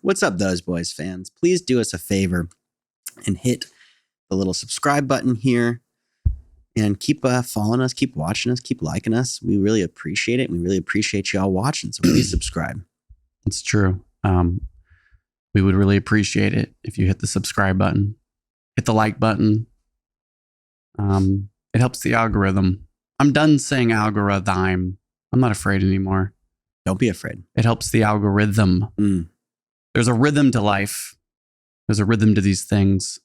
What's up, Those Boys fans? Please do us a favor and hit the little subscribe button here and keep following us, keep watching us, keep liking us. We really appreciate it. We really appreciate y'all watching. So please subscribe. It's true. We would really appreciate it if you hit the subscribe button, hit the like button. It helps the algorithm. I'm done saying algorithm. I'm not afraid anymore. Don't be afraid. It helps the algorithm. There's a rhythm to life. There's a rhythm to these things.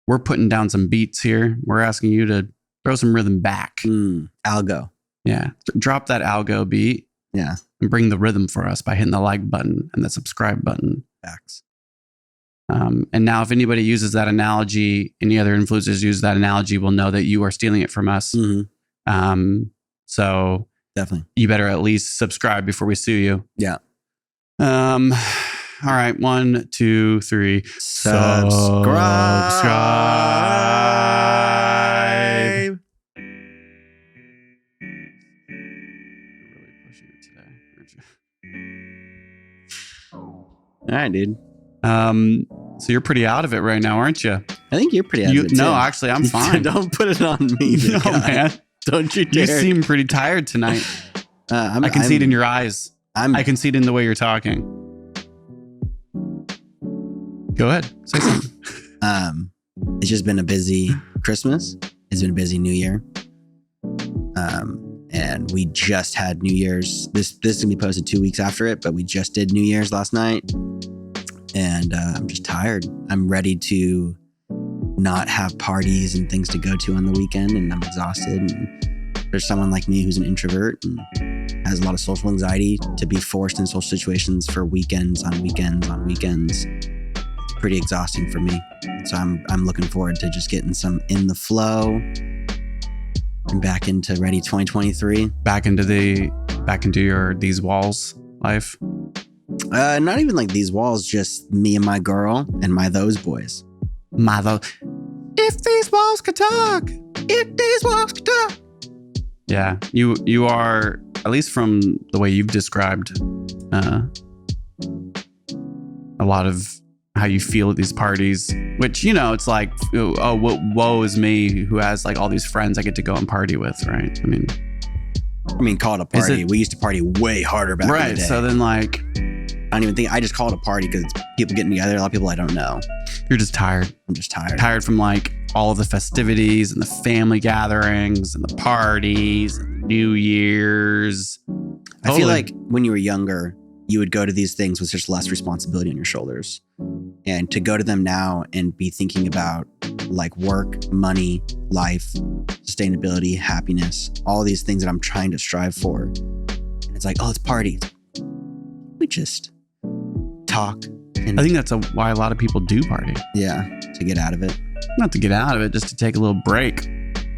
We're putting down some beats here. We're asking you to throw some rhythm back. Algo. Yeah. Drop that algo beat. Yeah. And bring the rhythm for us by hitting the like button and the subscribe button. Facts. And now if anybody uses that analogy, any other influencers use that analogy, will know that you are stealing it from us. So definitely, you better at least subscribe before we sue you. Yeah. All right. 1, 2, 3. Subscribe. You're really pushing it today, aren't you? All right, dude. So you're pretty out of it right now, aren't you? I think you're pretty out of it too. No, actually, I'm fine. Don't put it on me. No, man. Don't you dare. You seem pretty tired tonight. I can see it in your eyes. I can see it in the way you're talking. Go ahead. Say something. It's just been a busy Christmas. It's been a busy New Year. And we just had New Year's. This is going to be posted 2 weeks after it, but we just did New Year's last night. And I'm just tired. I'm ready to not have parties and things to go to on the weekend. And I'm exhausted. And there's someone like me who's an introvert and has a lot of social anxiety. To be forced in social situations for weekends on weekends on weekends, it's pretty exhausting for me. So I'm looking forward to just getting some in the flow and back into ready 2023. Back into your these walls life. Not even like these walls, just me and my girl and my those boys. If these walls could talk. If these walls could talk. Yeah, you are, at least from the way you've described a lot of how you feel at these parties, which, it's like, woe is me who has like all these friends I get to go and party with, right? I mean, call it a party. We used to party way harder back in the day. So then like, I don't even think, I just call it a party because it's people getting together, a lot of people I don't know. You're just tired. I'm just tired. Tired from like all of the festivities and the family gatherings and the parties and New Year's. I feel like when you were younger, you would go to these things with just less responsibility on your shoulders. And to go to them now and be thinking about like work, money, life, sustainability, happiness, all these things that I'm trying to strive for. And it's like, let's party. We just talk. And I think that's why a lot of people do party. Yeah, to get out of it. Not to get out of it, just to take a little break.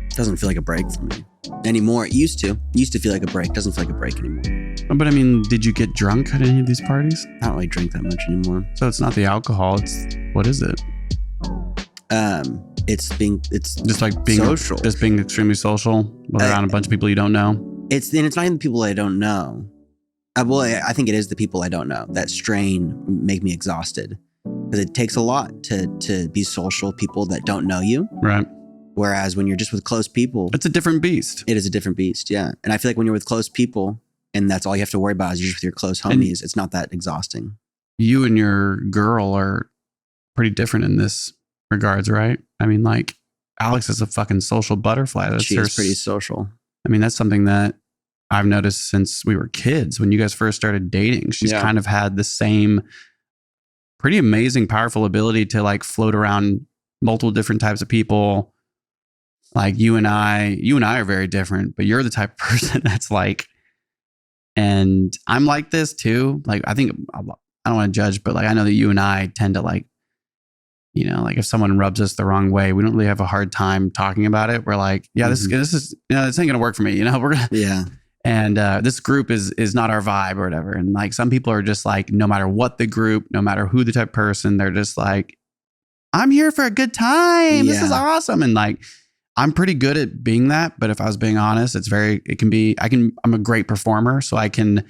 Doesn't feel like a break for me anymore. It used to feel like a break. Doesn't feel like a break anymore. But I mean, did you get drunk at any of these parties? I don't really drink that much anymore. So it's not the alcohol. What is it? It's just like being social. Just being extremely social, around a bunch of people you don't know. It's not even the people I don't know. I think it is the people I don't know. That strain make me exhausted because it takes a lot to be social. People that don't know you, right? Whereas when you're just with close people, it's a different beast. It is a different beast, yeah. And I feel like when you're with close people, and that's all you have to worry about is you're just with your close homies, it's not that exhausting. You and your girl are pretty different in this regards, right? I mean, like, Alex is a fucking social butterfly. She's pretty social. I mean, that's something that I've noticed since we were kids. When you guys first started dating, she's kind of had the same pretty amazing, powerful ability to like float around multiple different types of people. Like you and I are very different, but you're the type of person that's like, and I'm like this too. Like, I think, I don't want to judge, but like, I know that you and I tend to like, like if someone rubs us the wrong way, we don't really have a hard time talking about it. We're like, yeah, this is, this ain't gonna work for me. We're gonna, yeah. And this group is not our vibe or whatever. And like some people are just like, no matter what the group, no matter who the type of person, they're just like, I'm here for a good time. Yeah. This is awesome. And like, I'm pretty good at being that. But if I was being honest, I'm a great performer. So I can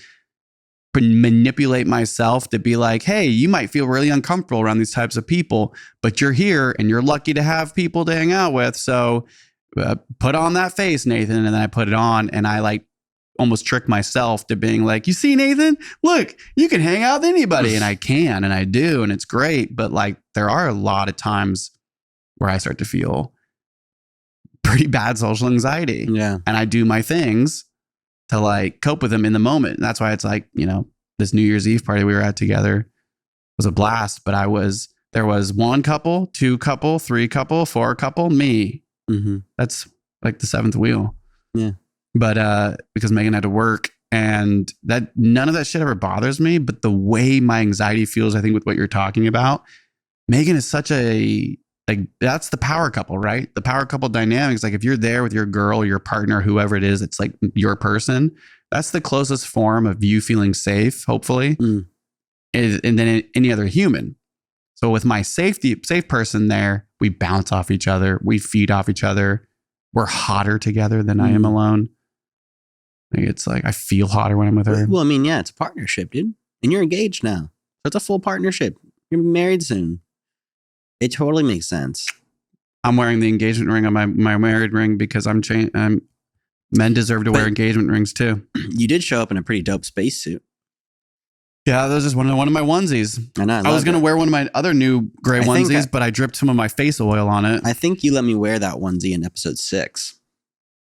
manipulate myself to be like, hey, you might feel really uncomfortable around these types of people, but you're here and you're lucky to have people to hang out with. So put on that face, Nathan. And then I put it on and I like almost trick myself to being like, you see, Nathan, look, you can hang out with anybody. And I can, and I do. And it's great. But like, there are a lot of times where I start to feel pretty bad social anxiety. Yeah. And I do my things to like cope with them in the moment. And that's why it's like, you know, this New Year's Eve party we were at together was a blast. But there was 1 couple, 2 couple, 3 couple, 4 couple, me. Mm-hmm. That's like the 7th wheel. Yeah. But because Megan had to work, and that none of that shit ever bothers me. But the way my anxiety feels, I think with what you're talking about, Megan is such a, like, that's the power couple, right? The power couple dynamics. Like if you're there with your girl, your partner, whoever it is, it's like your person. That's the closest form of you feeling safe, hopefully. And then any other human. So with my safe person there, we bounce off each other. We feed off each other. We're hotter together than I am alone. It's like I feel hotter when I'm with her. Well, I mean, yeah, it's a partnership, dude. And you're engaged now. So it's a full partnership. You're married soon. It totally makes sense. I'm wearing the engagement ring on my married ring because men deserve to wear engagement rings too. You did show up in a pretty dope spacesuit. Yeah, that was just one of my onesies. I know. I was going to wear one of my other new gray onesies, but I dripped some of my face oil on it. I think you let me wear that onesie in episode 6.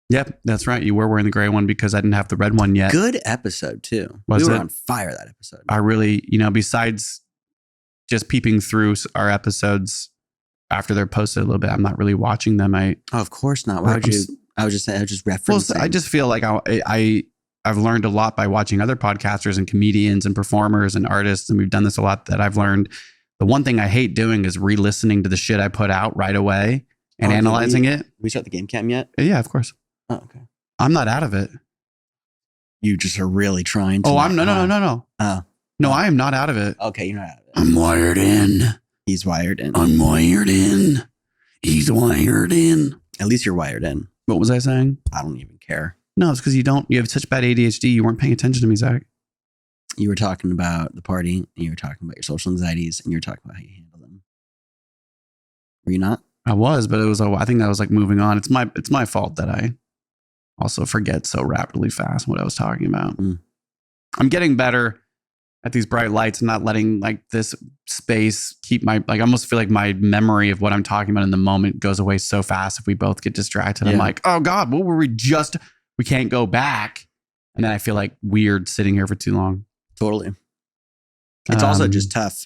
Yep, that's right. You were wearing the gray one because I didn't have the red one yet. Good episode too. We were on fire that episode. I really, besides just peeping through our episodes after they're posted a little bit, I'm not really watching them. Of course not. Why would you? I was just referencing. Well, I just feel like I've learned a lot by watching other podcasters and comedians and performers and artists, and we've done this a lot. That I've learned. The one thing I hate doing is re-listening to the shit I put out right away and analyzing it. We start the game cam yet? Yeah, of course. Oh, okay. I'm not out of it. You just are really trying to. Oh, I'm no. Oh. No, I am not out of it. Okay, you're not out of it. I'm wired in. He's wired in. I'm wired in. He's wired in. At least you're wired in. What was I saying? I don't even care. No, it's because you have such bad ADHD. You weren't paying attention to me, Zach. You were talking about the party, and you were talking about your social anxieties, and you were talking about how you handle them. Were you not? I was, but I think that was like moving on. It's my fault that I also forget so rapidly fast what I was talking about. I'm getting better at these bright lights and not letting like this space keep I almost feel like my memory of what I'm talking about in the moment goes away so fast if we both get distracted. Yeah. I'm like, oh God, what were we can't go back. And then I feel like weird sitting here for too long. Totally. It's also just tough.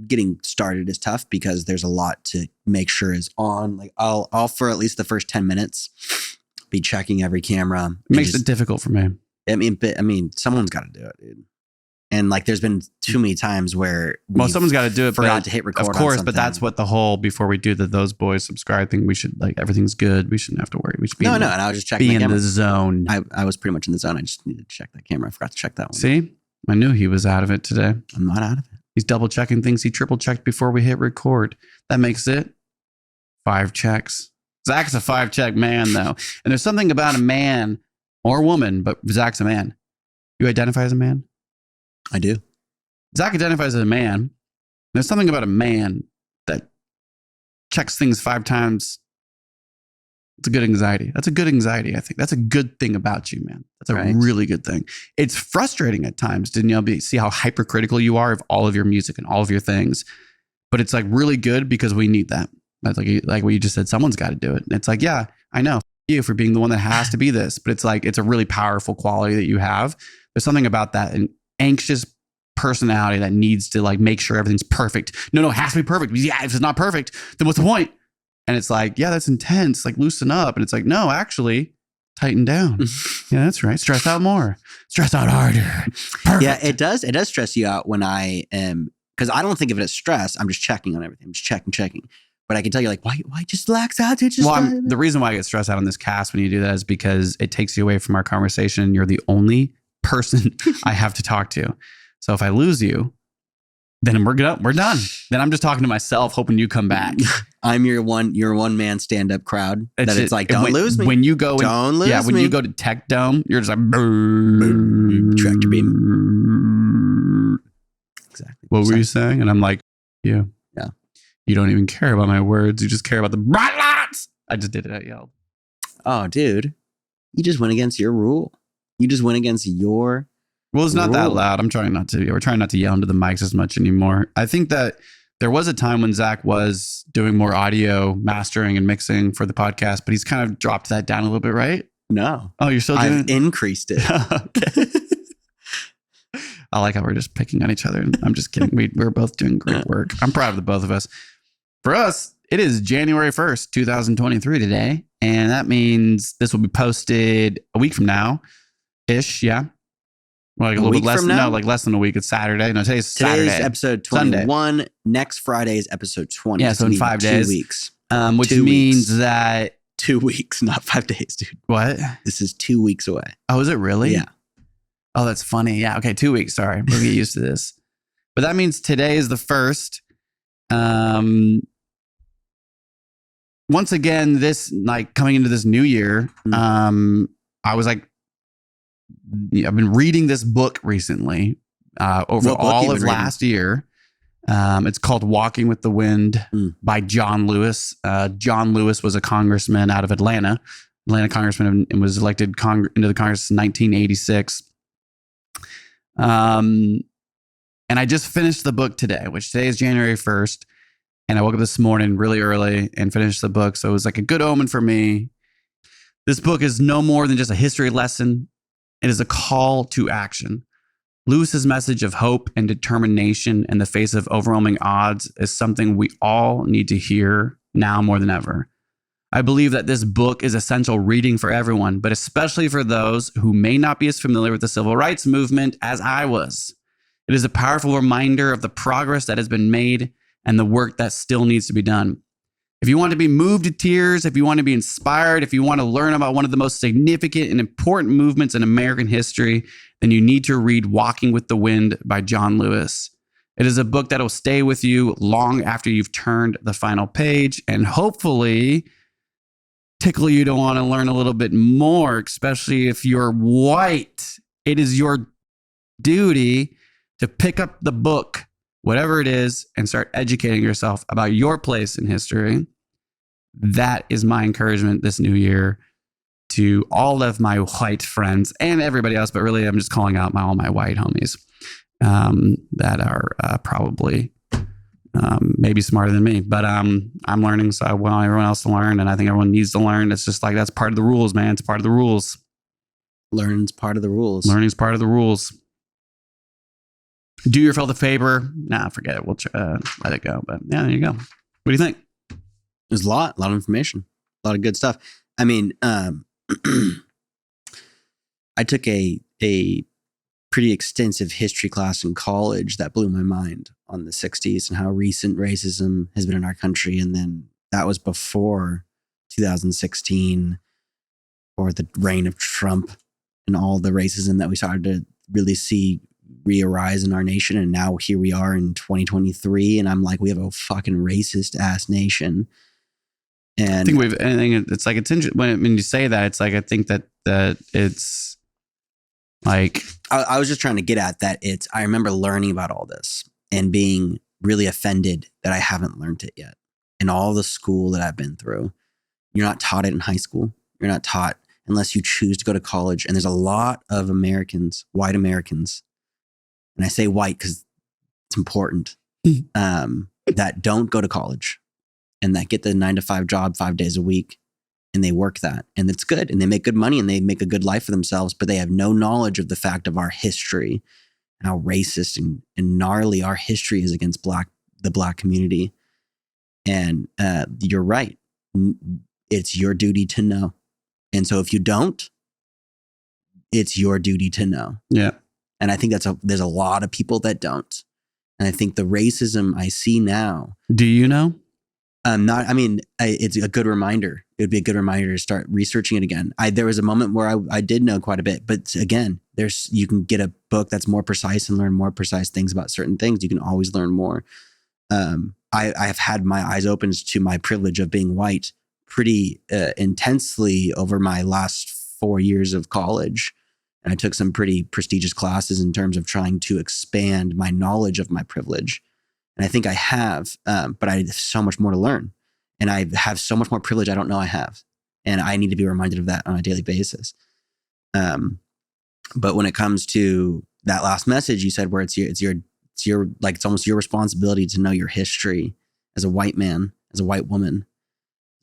Getting started is tough because there's a lot to make sure is on. Like I'll for at least the first 10 minutes be checking every camera. It makes it difficult for me. I mean, someone's got to do it, dude. And like, there's been too many times where someone's got to do it. Forgot to hit record. Of course, but that's what the whole before we do those boys subscribe thing. We should like everything's good. We shouldn't have to worry. We should be and I was just checking. Be in the zone. I was pretty much in the zone. I just needed to check that camera. I forgot to check that one. See, I knew he was out of it today. I'm not out of it. He's double checking things. He triple checked before we hit record. That makes it 5 checks. Zach's a 5-check man, though. And there's something about a man or woman, but Zach's a man. You identify as a man? I do. Zach identifies as a man. There's something about a man that checks things 5 times. It's a good anxiety. That's a good anxiety, I think. That's a good thing about you, man. That's a really good thing. It's frustrating at times, didn't you? See how hypercritical you are of all of your music and all of your things. But it's like really good because we need that. That's like what you just said. Someone's got to do it. And it's like, yeah, I know. You for being the one that has to be this. But it's like, it's a really powerful quality that you have. There's something about that. An anxious personality that needs to like make sure everything's perfect. No, it has to be perfect. Yeah, if it's not perfect, then what's the point? And it's like, yeah, that's intense. Like loosen up. And it's like, no, actually tighten down. Yeah, that's right. Stress out more. Stress out harder. Perfect. Yeah, it does. It does stress you out when I am, because I don't think of it as stress. I'm just checking on everything. I'm just checking. But I can tell you like, why just relax out? The reason why I get stressed out on this cast when you do that is because it takes you away from our conversation. You're the only person I have to talk to. So if I lose you, then we're done. Then I'm just talking to myself, hoping you come back. I'm your one man stand up crowd. It's like, don't lose me. When you go, don't lose me. Yeah, when you go to Tech Dome, you're just like, tractor beam. What were you saying? And I'm like, yeah. You don't even care about my words. You just care about the bright lights. I just did it. I yelled. Oh, dude. You just went against your rule. You just went against your Well, it's not that loud. We're trying not to yell into the mics as much anymore. I think that there was a time when Zach was doing more audio mastering and mixing for the podcast, but he's kind of dropped that down a little bit, right? No. Oh, you're still doing I've increased it. Okay. I like how we're just picking on each other. I'm just kidding. We're both doing great work. I'm proud of the both of us. For us, it is January 1st, 2023 today. And that means this will be posted a week from now-ish, yeah? Like a little bit less than, no, like less than a week. It's Saturday. No, today's Saturday. Today's episode 21. Sunday. Next Friday is episode 20. Yeah, so in 5 days. 2 weeks. Which 2 means weeks. that... 2 weeks, not 5 days, dude. What? This is 2 weeks away. Oh, is it really? Yeah. Oh, that's funny. Yeah. Okay. 2 weeks. Sorry. We'll get used to this. But that means today is the 1st. Once again, this like coming into this new year, I was like, I've been reading this book recently over all of last year. It's called Walking with the Wind by John Lewis. John Lewis was a congressman out of Atlanta congressman, and was elected into the Congress in 1986. And I just finished the book today, which today is January 1st. And I woke up this morning really early and finished the book. So it was like a good omen for me. This book is no more than just a history lesson. It is a call to action. Lewis's message of hope and determination in the face of overwhelming odds is something we all need to hear now more than ever. I believe that this book is essential reading for everyone, but especially for those who may not be as familiar with the civil rights movement as I was. It is a powerful reminder of the progress that has been made and the work that still needs to be done. If you want to be moved to tears, if you want to be inspired, if you want to learn about one of the most significant and important movements in American history, then you need to read Walking with the Wind by John Lewis. It is a book that will stay with you long after you've turned the final page and hopefully tickle you to want to learn a little bit more, especially if you're white. It is your duty to pick up the book, whatever it is, and start educating yourself about your place in history. That is my encouragement this new year to all of my white friends and everybody else, but really I'm just calling out all my white homies that are probably maybe smarter than me, but I'm learning, so I want everyone else to learn, and I think everyone needs to learn. It's just like, that's part of the rules, man. It's part of the rules. Learning's part of the rules. Learning's part of the rules. Do yourself a favor. Nah, forget it. We'll let it go. But yeah, there you go. What do you think? There's a lot of information, a lot of good stuff. I mean, I took a pretty extensive history class in college that blew my mind on the 60s and how recent racism has been in our country. And then that was before 2016 or the reign of Trump and all the racism that we started to really see re-arise in our nation. And now here we are in 2023. And I'm like, we have a fucking racist ass nation. And I think it's like, it's interesting when you say that, it's like, I think that it's like, I was just trying to get at that. I remember learning about all this and being really offended that I haven't learned it yet. In all the school that I've been through, you're not taught it in high school. You're not taught unless you choose to go to college. And there's a lot of Americans, white Americans, and I say white because it's important, that don't go to college and that get the 9-to-5 job 5 days a week. And they work that, and it's good, and they make good money, and they make a good life for themselves, but they have no knowledge of the fact of our history and how racist and gnarly our history is against the Black community. And you're right. It's your duty to know. And so if you don't, it's your duty to know. Yeah. And I think there's a lot of people that don't. And I think the racism I see now. Do you know? It's a good reminder. It would be a good reminder to start researching it again. There was a moment where I did know quite a bit, but again, you can get a book that's more precise and learn more precise things about certain things. You can always learn more. I have had my eyes opened to my privilege of being white pretty intensely over my last 4 years of college. And I took some pretty prestigious classes in terms of trying to expand my knowledge of my privilege. And I think I have, but I have so much more to learn. And I have so much more privilege I don't know I have. And I need to be reminded of that on a daily basis. But when it comes to that last message you said, where it's your like, it's almost your responsibility to know your history as a white man, as a white woman,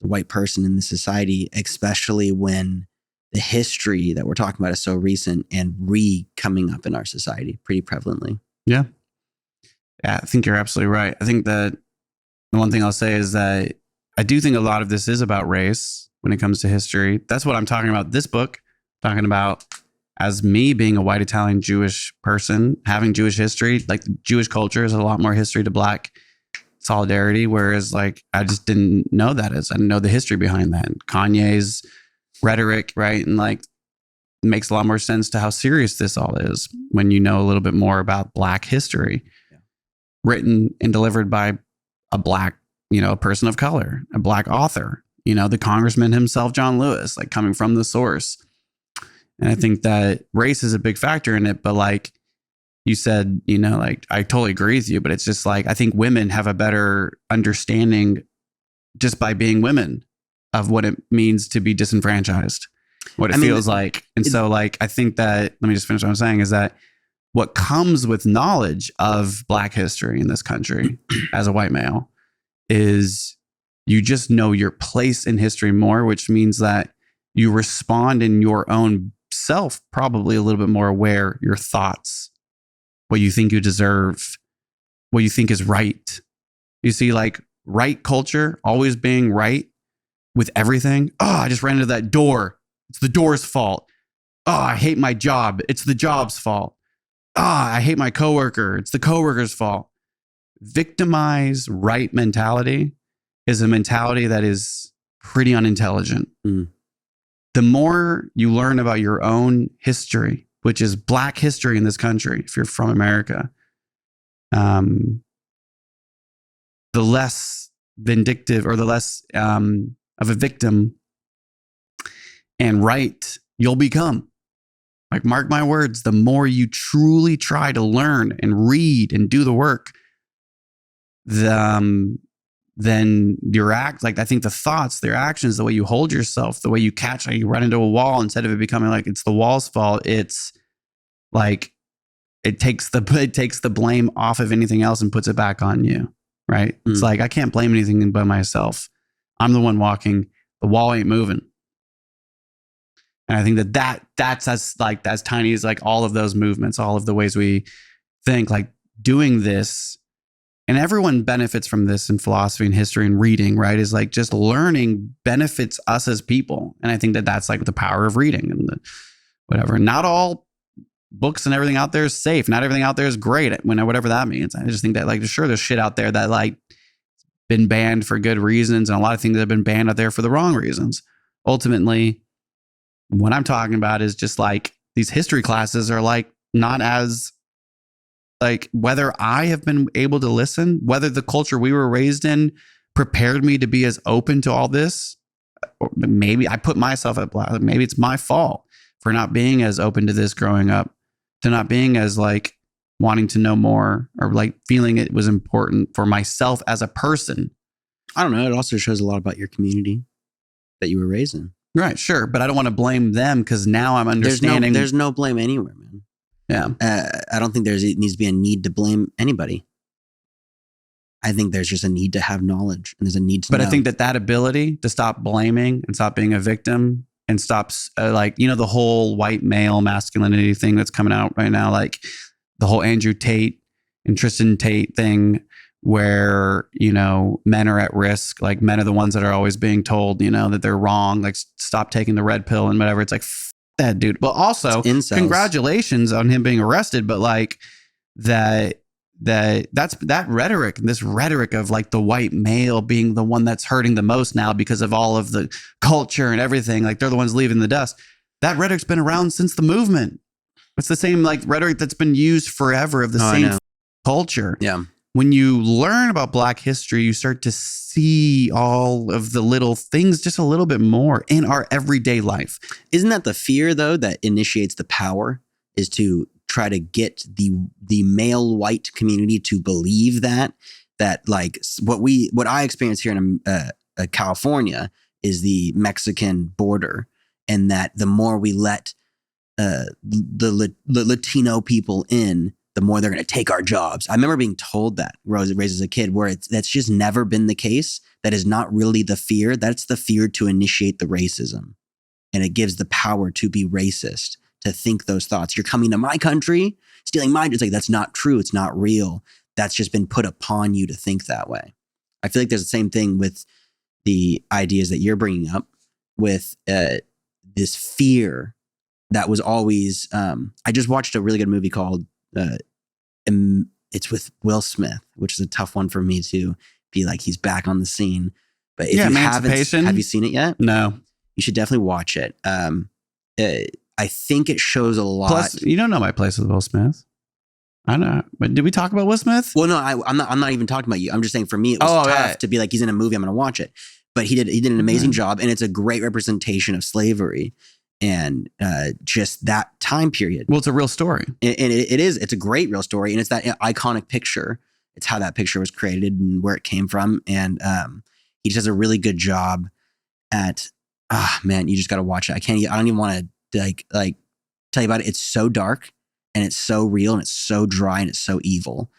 a white person in the society, especially when the history that we're talking about is so recent and coming up in our society pretty prevalently. Yeah. Yeah, I think you're absolutely right. I think that the one thing I'll say is that I do think a lot of this is about race when it comes to history. That's what I'm talking about. This book, talking about as me being a white Italian Jewish person, having Jewish history, like the Jewish culture is a lot more history to Black solidarity. Whereas like, I just didn't know that I didn't know the history behind that. And Kanye's rhetoric, right? And like, it makes a lot more sense to how serious this all is when you know a little bit more about Black history, written and delivered by a Black, a person of color, a Black author, the congressman himself, John Lewis, like coming from the source. And I think that race is a big factor in it. But like you said, like I totally agree with you, but it's just like, I think women have a better understanding just by being women of what it means to be disenfranchised, what it feels like. And so like, I think that, let me just finish what I'm saying, is that what comes with knowledge of Black history in this country as a white male is you just know your place in history more, which means that you respond in your own self, probably a little bit more aware, your thoughts, what you think you deserve, what you think is right. You see, like right culture, always being right with everything. Oh, I just ran into that door. It's the door's fault. Oh, I hate my job. It's the job's fault. Ah, I hate my coworker. It's the coworker's fault. Victimize right mentality is a mentality that is pretty unintelligent. The more you learn about your own history, which is Black history in this country, if you're from America, the less vindictive or the less of a victim and right you'll become. Like, mark my words, the more you truly try to learn and read and do the work, then your I think the thoughts, their actions, the way you hold yourself, the way you catch, like you run into a wall, instead of it becoming like it's the wall's fault, it's like it takes the blame off of anything else and puts it back on you, right? It's like, I can't blame anything but myself. I'm the one walking, the wall ain't moving. And I think that's as tiny as like all of those movements, all of the ways we think, like doing this, and everyone benefits from this in philosophy and history and reading, right? Is like just learning benefits us as people. And I think that's like the power of reading and whatever. Not all books and everything out there is safe. Not everything out there is great, whatever that means. I just think that like, sure, there's shit out there that like been banned for good reasons. And a lot of things that have been banned out there for the wrong reasons. Ultimately, what I'm talking about is just like these history classes are like not as like, whether I have been able to listen, whether the culture we were raised in prepared me to be as open to all this, or maybe I put myself at black. Maybe it's my fault for not being as open to this growing up, to not being as like wanting to know more, or like feeling it was important for myself as a person. I don't know. It also shows a lot about your community that you were raised in. Right, sure. But I don't want to blame them, because now I'm understanding. There's no blame anywhere, man. Yeah. I don't think it needs to be a need to blame anybody. I think there's just a need to have knowledge, and there's a need to know. I think that ability to stop blaming and stop being a victim and stop the whole white male masculinity thing that's coming out right now, like the whole Andrew Tate and Tristan Tate thing, where, men are at risk. Like, men are the ones that are always being told, that they're wrong. Like, stop taking the red pill and whatever. It's like, that dude. But also, congratulations on him being arrested. But like that's that rhetoric, this rhetoric of like the white male being the one that's hurting the most now because of all of the culture and everything. Like, they're the ones leaving the dust. That rhetoric's been around since the movement. It's the same like rhetoric that's been used forever of the same culture. Yeah. when you learn about Black history, you start to see all of the little things just a little bit more in our everyday life. Isn't that the fear, though, that initiates the power, is to try to get the male white community to believe that like what I experience here in California is the Mexican border, and that the more we let the Latino people in, the more they're going to take our jobs. I remember being told that raised as a kid, where that's just never been the case. That is not really the fear. That's the fear to initiate the racism. And it gives the power to be racist, to think those thoughts. You're coming to my country, stealing mine. It's like, that's not true. It's not real. That's just been put upon you to think that way. I feel like there's the same thing with the ideas that you're bringing up with this fear that was always, I just watched a really good movie called, it's with Will Smith, which is a tough one for me to be like, he's back on the scene. But if you haven't, have you seen it yet? No. You should definitely watch it. I think it shows a lot. Plus, you don't know my place with Will Smith. I know. But did we talk about Will Smith? Well, no, I'm not even talking about you. I'm just saying, for me, it was tough to be like, he's in a movie, I'm going to watch it. But he did an amazing job, and it's a great representation of slavery and just that time period. Well, it's a real story. And it is. It's a great real story, and it's that iconic picture. It's how that picture was created and where it came from. And he just does a really good job at, man, you just got to watch it. I don't even want to like tell you about it. It's so dark, and it's so real, and it's so dry, and it's so evil.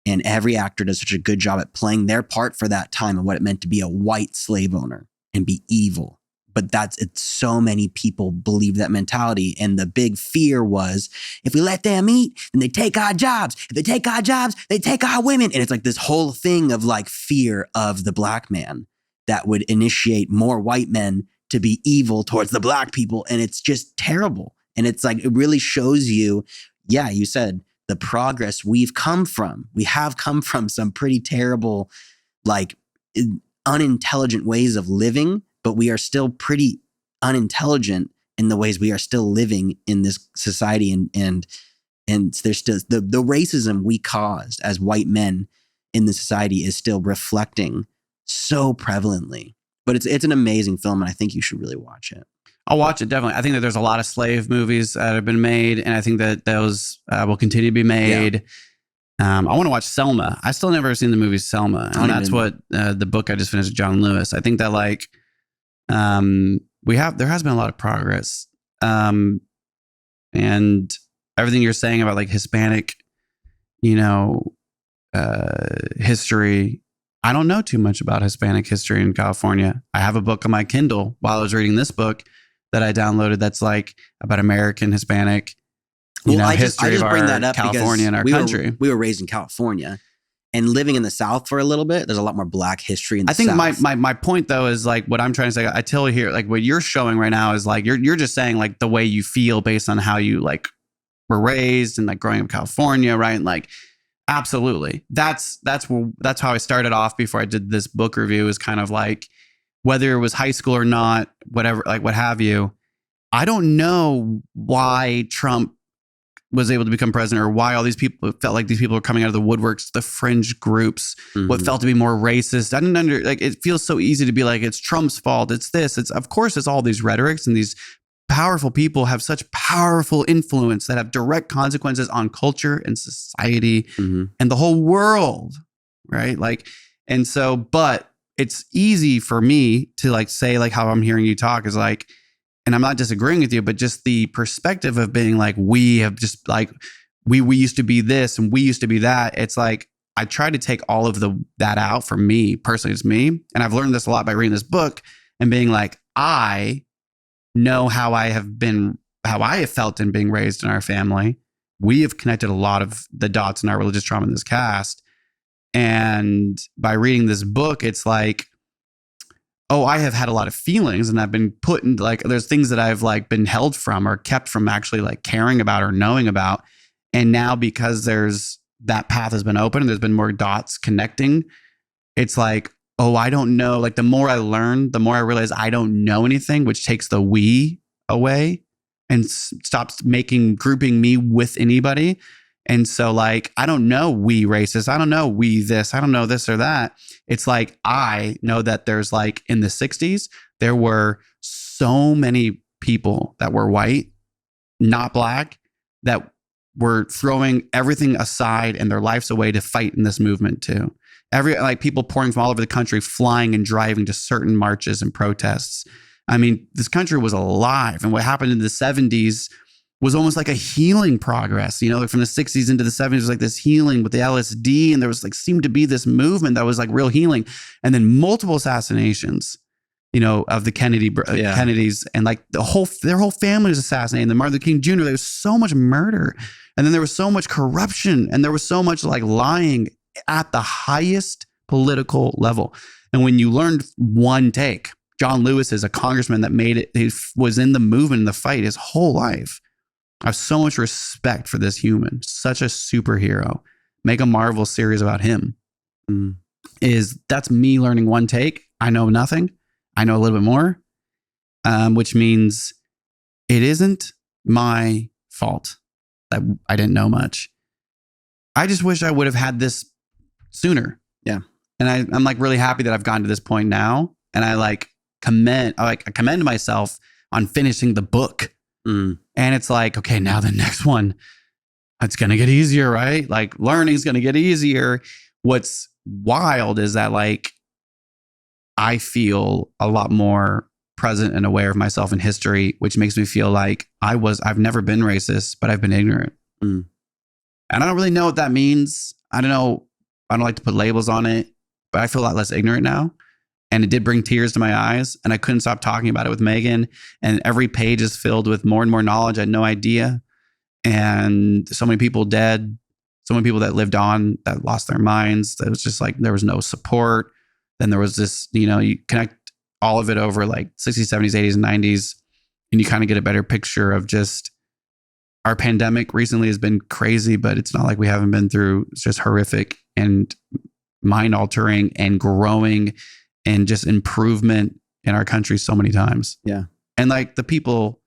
And every actor does such a good job at playing their part for that time and what it meant to be a white slave owner and be evil. But it's so many people believe that mentality. And the big fear was, if we let them eat, then they take our jobs. If they take our jobs, they take our women. And it's like this whole thing of like fear of the Black man that would initiate more white men to be evil towards the Black people. And it's just terrible. And it's like, it really shows you, yeah, you said the progress we've come from. We have come from some pretty terrible, like unintelligent ways of living, but we are still pretty unintelligent in the ways we are still living in this society. And there's still the racism we caused as white men in the society is still reflecting so prevalently. But it's an amazing film, and I think you should really watch it. I'll watch it, definitely. I think that there's a lot of slave movies that have been made, and I think that those will continue to be made. Yeah. I want to watch Selma. I still never seen the movie Selma, and that's what the book I just finished with John Lewis. I think that like there has been a lot of progress, and everything you're saying about like Hispanic, history. I don't know too much about Hispanic history in California. I have a book on my Kindle while I was reading this book that I downloaded that's like about American Hispanic history of our California and our country. We were raised in California, and living in the South for a little bit, there's a lot more Black history in the South. I think my point though is like what I'm trying to say. I tell you here, like what you're showing right now is like you're just saying like the way you feel based on how you like were raised and like growing up in California, right? And like absolutely, that's how I started off before I did this book review. Is kind of like whether it was high school or not, whatever, like what have you. I don't know why Trump was able to become president, or why all these people felt like these people were coming out of the woodworks, the fringe groups, what felt to be more racist. I didn't it feels so easy to be like, it's Trump's fault. It's this, of course, it's all these rhetorics, and these powerful people have such powerful influence that have direct consequences on culture and society and the whole world. Right. Like, and so, but it's easy for me to like say like how I'm hearing you talk is like, and I'm not disagreeing with you, but just the perspective of being like, we have just like, we used to be this and we used to be that. It's like, I try to take all of that out for me personally, it's me. And I've learned this a lot by reading this book and being like, I know how I have felt in being raised in our family. We have connected a lot of the dots in our religious trauma in this cast. And by reading this book, it's like, oh, I have had a lot of feelings, and I've been put in like, there's things that I've like been held from or kept from actually like caring about or knowing about. And now because that path has been open and there's been more dots connecting, it's like, oh, I don't know. Like the more I learn, the more I realize I don't know anything, which takes the we away and stops grouping me with anybody. And so like, I don't know we racist. I don't know we this. I don't know this or that. It's like, I know that there's like in the 60s, there were so many people that were white, not black, that were throwing everything aside and their lives away to fight in this movement too. Like people pouring from all over the country, flying and driving to certain marches and protests. I mean, this country was alive. And what happened in the 70s was almost like a healing progress, you know, like from the 60s into the 70s, was like this healing with the LSD. And there was like, seemed to be this movement that was like real healing. And then multiple assassinations, you know, of the Kennedys, and like their whole family was assassinated. And Martin Luther King Jr., there was so much murder. And then there was so much corruption, and there was so much like lying at the highest political level. And when you learned one take, John Lewis is a congressman that made it, he was in the movement, in the fight his whole life. I have so much respect for this human, such a superhero. Make a Marvel series about him. That's me learning one take. I know nothing. I know a little bit more, which means it isn't my fault that I didn't know much. I just wish I would have had this sooner. Yeah. And I'm like really happy that I've gotten to this point now. And I commend myself on finishing the book. And it's like, okay, now the next one, it's going to get easier, right? Like learning is going to get easier. What's wild is that like, I feel a lot more present and aware of myself in history, which makes me feel like I've never been racist, but I've been ignorant. And I don't really know what that means. I don't know. I don't like to put labels on it, but I feel a lot less ignorant now. And it did bring tears to my eyes, and I couldn't stop talking about it with Megan. And every page is filled with more and more knowledge. I had no idea. And so many people dead, so many people that lived on that lost their minds. That was just like, there was no support. Then there was this, you know, you connect all of it over like 60s, 70s, 80s, and 90s, and you kind of get a better picture of just our pandemic recently has been crazy, but it's not like we haven't been through. It's just horrific and mind altering and growing and just improvement in our country so many times. Yeah. And like the people,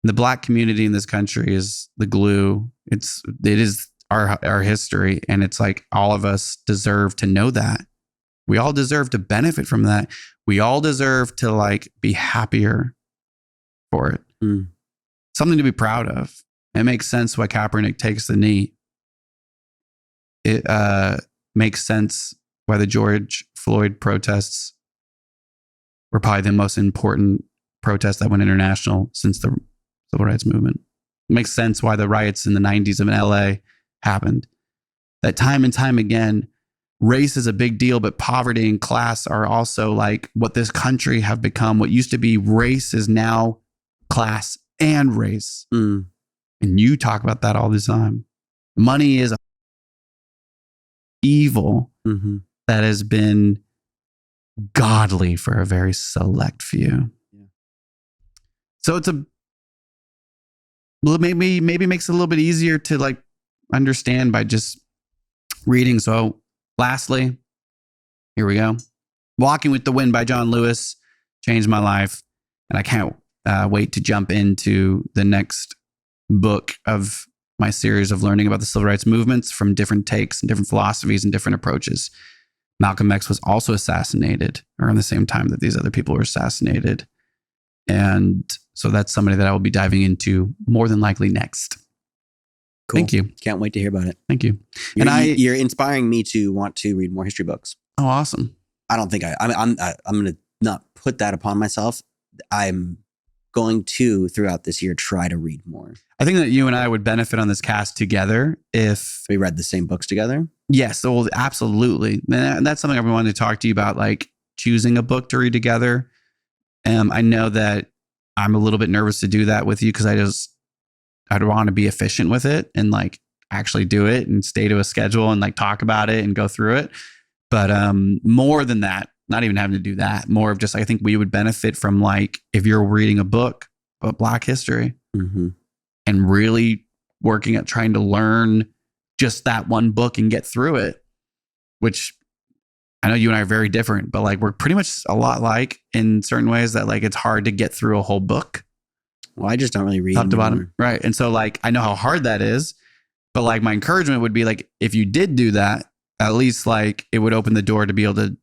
the Black community in this country is the glue. It is our history. And it's like all of us deserve to know that. We all deserve to benefit from that. We all deserve to like be happier for it. Something to be proud of. It makes sense why Kaepernick takes the knee. It makes sense why the George Floyd protests were probably the most important protest that went international since the civil rights movement. It makes sense why the riots in the 90s in LA happened. That time and time again, race is a big deal, but poverty and class are also like what this country have become. What used to be race is now class and race. And you talk about that all the time. Money is evil that has been godly for a very select few. So it's maybe makes it a little bit easier to like understand by just reading. So lastly, here we go. Walking with the Wind by John Lewis changed my life. And I can't wait to jump into the next book of my series of learning about the civil rights movements from different takes and different philosophies and different approaches. Malcolm X was also assassinated around the same time that these other people were assassinated. And so that's somebody that I will be diving into more than likely next. Cool. Thank you. Can't wait to hear about it. Thank you. You're inspiring me to want to read more history books. Oh, awesome. I don't think I'm going to not put that upon myself. I'm going to, throughout this year, try to read more. I think that you and I would benefit on this cast together if we read the same books together. Yes, well, absolutely. And that's something I've been wanting to talk to you about, like choosing a book to read together. I know that I'm a little bit nervous to do that with you because I'd want to be efficient with it and like actually do it and stay to a schedule and like talk about it and go through it. But more than that, not even having to do that, more of just, I think we would benefit from like, if you're reading a book about Black history and really working at trying to learn just that one book and get through it, which I know you and I are very different, but like we're pretty much a lot like in certain ways that like it's hard to get through a whole book. Well, I just don't really read top to bottom. Right. And so like, I know how hard that is. But like my encouragement would be like, if you did do that, at least like it would open the door to be able to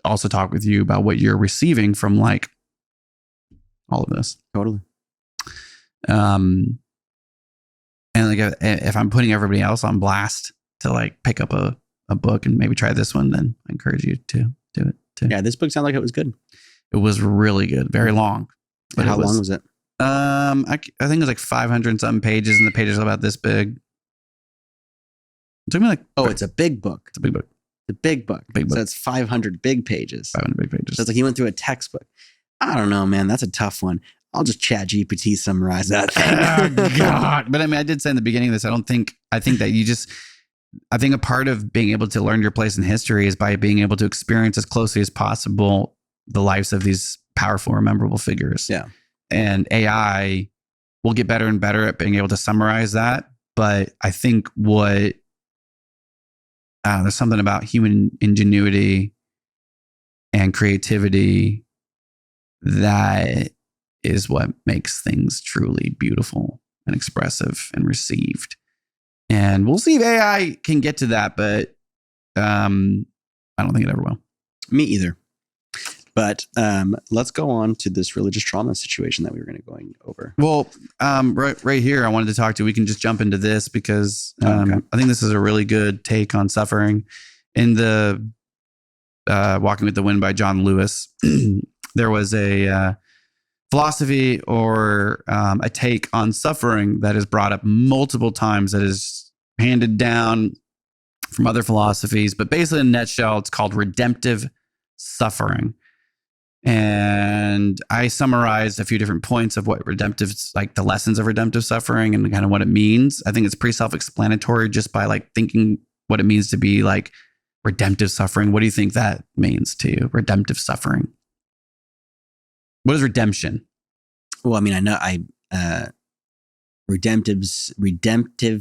also talk with you about what you're receiving from like all of this. Totally. And like if I'm putting everybody else on blast to like pick up a book and maybe try this one, then I encourage you to do it too. Yeah, this book sounded like it was good. It was really good. Very long. But how long was it? I think it was like 500 and something pages, and the pages are about this big. It took me like it's a big book. It's a big book. The big book. Big book. So it's 500 big pages. 500 big pages. So it's like he went through a textbook. I don't know, man. That's a tough one. I'll just chat GPT summarize that thing. Oh, God. But I mean, I did say in the beginning of this, I think that I think a part of being able to learn your place in history is by being able to experience as closely as possible the lives of these powerful and memorable figures. Yeah. And AI will get better and better at being able to summarize that. But I think there's something about human ingenuity and creativity that is what makes things truly beautiful and expressive and received. And we'll see if AI can get to that, but I don't think it ever will. Me either. But let's go on to this religious trauma situation that we were going over. Well, right here, I wanted to talk to. We can just jump into this because I think this is a really good take on suffering. In the Walking with the Wind by John Lewis, there was a philosophy or a take on suffering that is brought up multiple times that is handed down from other philosophies. But basically, in a nutshell, it's called redemptive suffering. And I summarized a few different points of what redemptive, like the lessons of redemptive suffering and kind of what it means. I think it's pretty self-explanatory just by like thinking what it means to be like redemptive suffering. What do you think that means to you? Redemptive suffering. What is redemption? Well, I mean, I know redemptive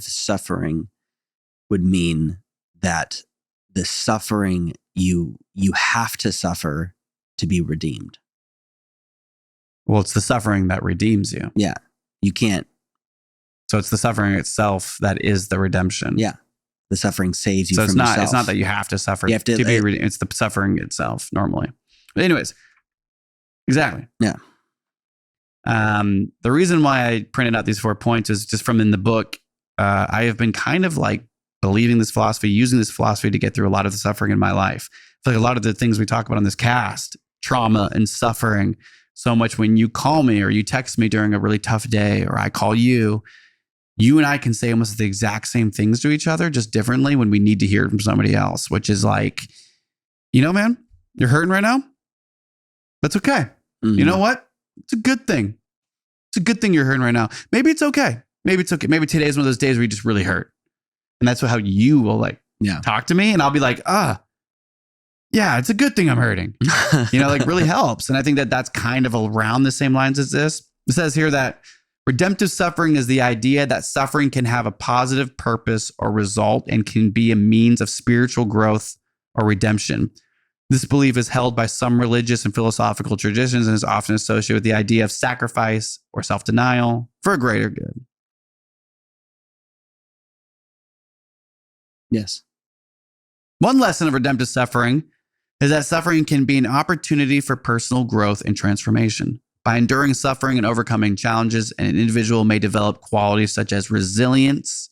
suffering would mean that the suffering you have to suffer to be redeemed. Well, it's the suffering that redeems you. Yeah. You can't. So it's the suffering itself that is the redemption. Yeah. The suffering saves you so from yourself. It's not that you have to suffer. You have to be redeemed. It's the suffering itself normally. But anyways, exactly. Yeah. The reason why I printed out these 4 points is just from in the book. I have been kind of like believing this philosophy, using this philosophy to get through a lot of the suffering in my life. I feel like a lot of the things we talk about on this cast, trauma and suffering, so much when you call me or you text me during a really tough day or I call you and I can say almost the exact same things to each other, just differently when we need to hear it from somebody else, which is like, man, you're hurting right now. That's okay. Mm-hmm. You know what? It's a good thing. It's a good thing you're hurting right now. Maybe it's okay. Maybe it's okay. Maybe today's one of those days where you just really hurt. And that's how you will like talk to me. And I'll be like, yeah, it's a good thing I'm hurting. Like really helps. And I think that that's kind of around the same lines as this. It says here that redemptive suffering is the idea that suffering can have a positive purpose or result and can be a means of spiritual growth or redemption. This belief is held by some religious and philosophical traditions and is often associated with the idea of sacrifice or self-denial for a greater good. Yes. One lesson of redemptive suffering is that suffering can be an opportunity for personal growth and transformation. By enduring suffering and overcoming challenges, an individual may develop qualities such as resilience,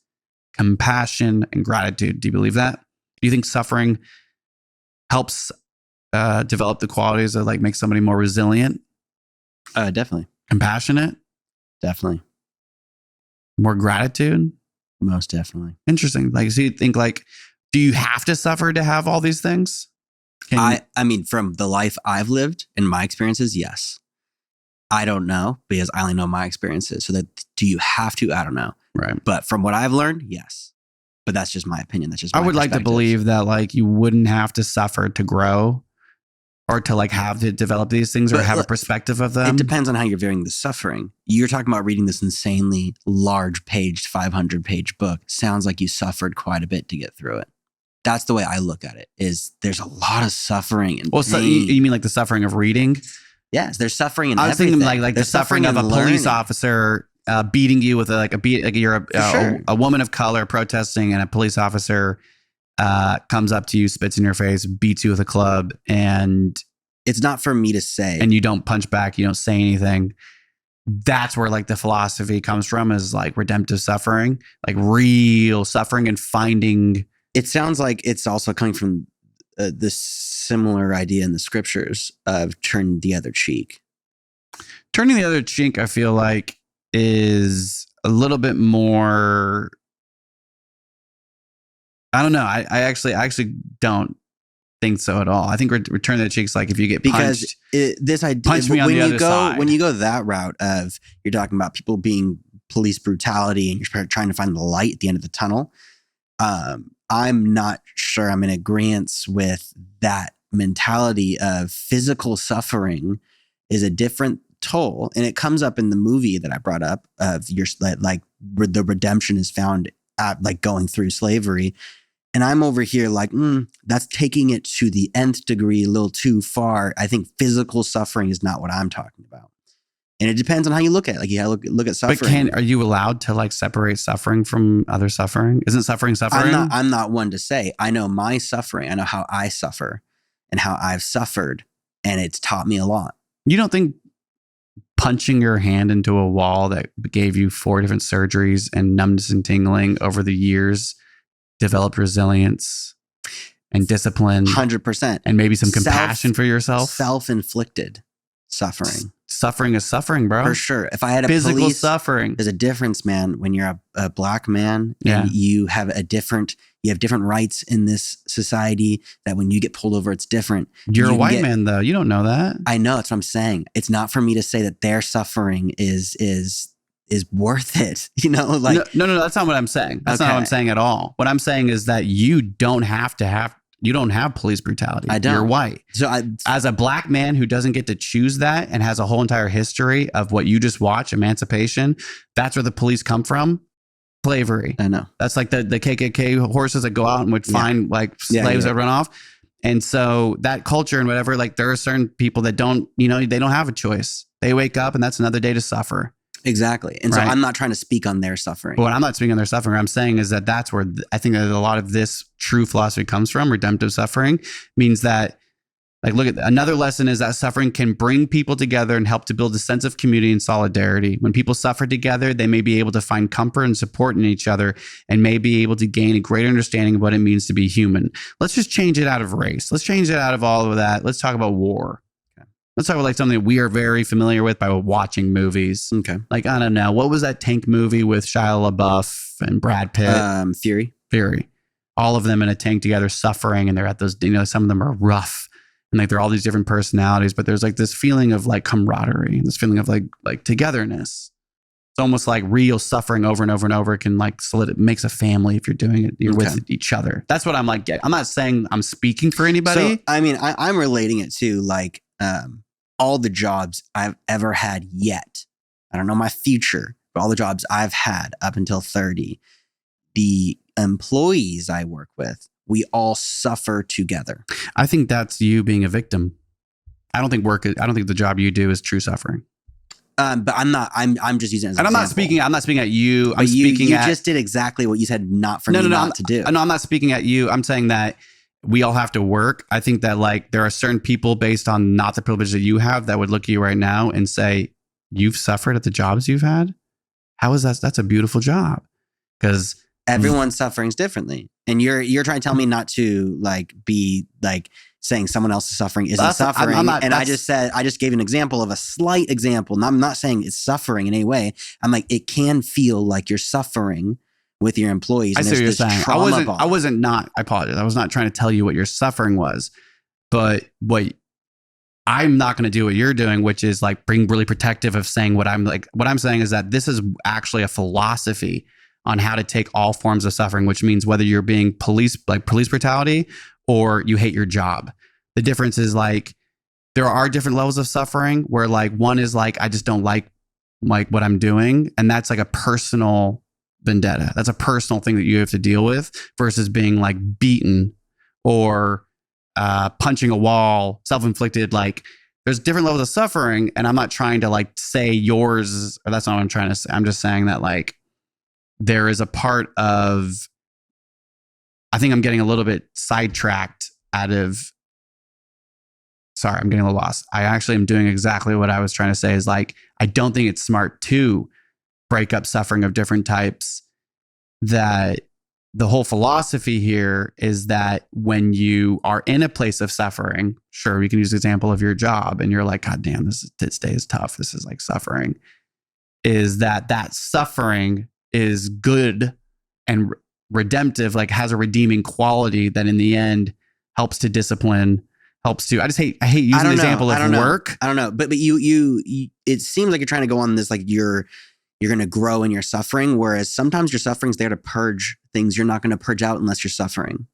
compassion, and gratitude. Do you believe that? Do you think suffering helps develop the qualities that like make somebody more resilient? Definitely. Compassionate? Definitely. More gratitude? Most definitely. Interesting. Like, so you think like, do you have to suffer to have all these things? I mean, from the life I've lived and my experiences, yes. I don't know because I only know my experiences. So that do you have to? I don't know. Right. But from what I've learned, yes. But that's just my opinion. That's just my I would like to believe that like you wouldn't have to suffer to grow or to like have to develop these things or have a perspective of them. It depends on how you're viewing the suffering. You're talking about reading this insanely large paged 500-page book. Sounds like you suffered quite a bit to get through it. That's the way I look at it, is there's a lot of suffering and pain. So you mean like the suffering of reading? Yes, there's suffering in everything. I was thinking like the suffering of a police officer beating you with like you're Sure. a woman of color protesting, and a police officer comes up to you, spits in your face, beats you with a club, and it's not for me to say. And you don't punch back, you don't say anything. That's where like the philosophy comes from, is like redemptive suffering, like real suffering and finding. It sounds like it's also coming from the similar idea in the scriptures of turn the other cheek. Turning the other cheek, I feel like, is a little bit more. I don't know. I actually don't think so at all. I think return the cheeks, like if you get punched, punch me on the other side. When you go that route of, you're talking about people being police brutality and you're trying to find the light at the end of the tunnel. I'm not sure I'm in agreement with that mentality of physical suffering is a different toll. And it comes up in the movie that I brought up of the redemption is found at like going through slavery. And I'm over here like, that's taking it to the nth degree, a little too far. I think physical suffering is not what I'm talking about. And it depends on how you look at it. Like you gotta look at suffering. But are you allowed to like separate suffering from other suffering? Isn't suffering? I'm not one to say. I know my suffering. I know how I suffer and how I've suffered. And it's taught me a lot. You don't think punching your hand into a wall that gave you 4 different surgeries and numbness and tingling over the years developed resilience and discipline? 100%. And maybe some compassion for yourself? Self-inflicted suffering. Suffering is suffering, bro. For sure. If I had a physical suffering, there's a difference, man. When you're a black man and you have different rights in this society, that when you get pulled over, it's different. You're a white man, though. You don't know that. I know. That's what I'm saying. It's not for me to say that their suffering is worth it. You know, like no. That's not what I'm saying. That's not what I'm saying at all. What I'm saying is that you don't have police brutality. I don't. You're white. So as a black man who doesn't get to choose that and has a whole entire history of what you just watched, emancipation, that's where the police come from. Slavery. I know. That's like the KKK horses that go out and would find like slaves that run off. And so that culture and whatever, like there are certain people that don't, they don't have a choice. They wake up and that's another day to suffer. Exactly. And so I'm not trying to speak on their suffering. But what I'm not speaking on their suffering, I'm saying is that that's where I think that a lot of this true philosophy comes from. Redemptive suffering means that, like, look at another lesson is that suffering can bring people together and help to build a sense of community and solidarity. When people suffer together, they may be able to find comfort and support in each other and may be able to gain a greater understanding of what it means to be human. Let's just change it out of race. Let's change it out of all of that. Let's talk about war. Let's talk about like something we are very familiar with by watching movies. Okay. Like, I don't know. What was that tank movie with Shia LaBeouf and Brad Pitt? Fury. All of them in a tank together suffering. And they're at those, some of them are rough. And like, they're all these different personalities. But there's like this feeling of like camaraderie. This feeling of like togetherness. It's almost like real suffering over and over and over can like it makes a family if you're doing it. You're with each other. That's what I'm like getting. I'm not saying I'm speaking for anybody. So, I mean, I'm relating it to like, all the jobs I've ever had yet. I don't know my future, but all the jobs I've had up until 30, the employees I work with, we all suffer together. I think that's you being a victim. I don't think the job you do is true suffering. But I'm just using it as an example. I'm not speaking at you. I'm speaking you just did exactly what you said not for me not to do. No, I'm not speaking at you. I'm saying that we all have to work. I think that like there are certain people based on not the privilege that you have that would look at you right now and say, you've suffered at the jobs you've had? How is that? That's a beautiful job. Because everyone's suffering differently. And you're trying to tell me not to like be like saying someone else's suffering isn't suffering. I just gave an example of a slight example. And I'm not saying it's suffering in any way. I'm like, it can feel like you're suffering with your employees. I see what you're saying. I apologize. I was not trying to tell you what your suffering was, but I'm not going to do what you're doing, which is like being really protective of saying what I'm saying is that this is actually a philosophy on how to take all forms of suffering, which means whether you're being police brutality or you hate your job. The difference is like, there are different levels of suffering where like one is like, I just don't like what I'm doing. And that's like a personal vendetta. That's a personal thing that you have to deal with versus being like beaten or punching a wall, self-inflicted, like there's different levels of suffering, and I'm not trying to like say yours, or that's not what I'm trying to say. I'm just saying that like there is a part of, I think I'm getting a little bit sidetracked sorry, I'm getting a little lost. I actually am doing exactly what I was trying to say is like, I don't think it's smart to break up suffering of different types. That the whole philosophy here is that when you are in a place of suffering, sure, we can use the example of your job and you're like, God damn, this day is tough. This is like suffering. Is that suffering is good and redemptive, like has a redeeming quality that in the end helps to discipline, helps to, I hate using the example of work. I don't know. But you, it seems like you're trying to go on this, like you're going to grow in your suffering. Whereas sometimes your suffering's there to purge things you're not going to purge out unless you're suffering.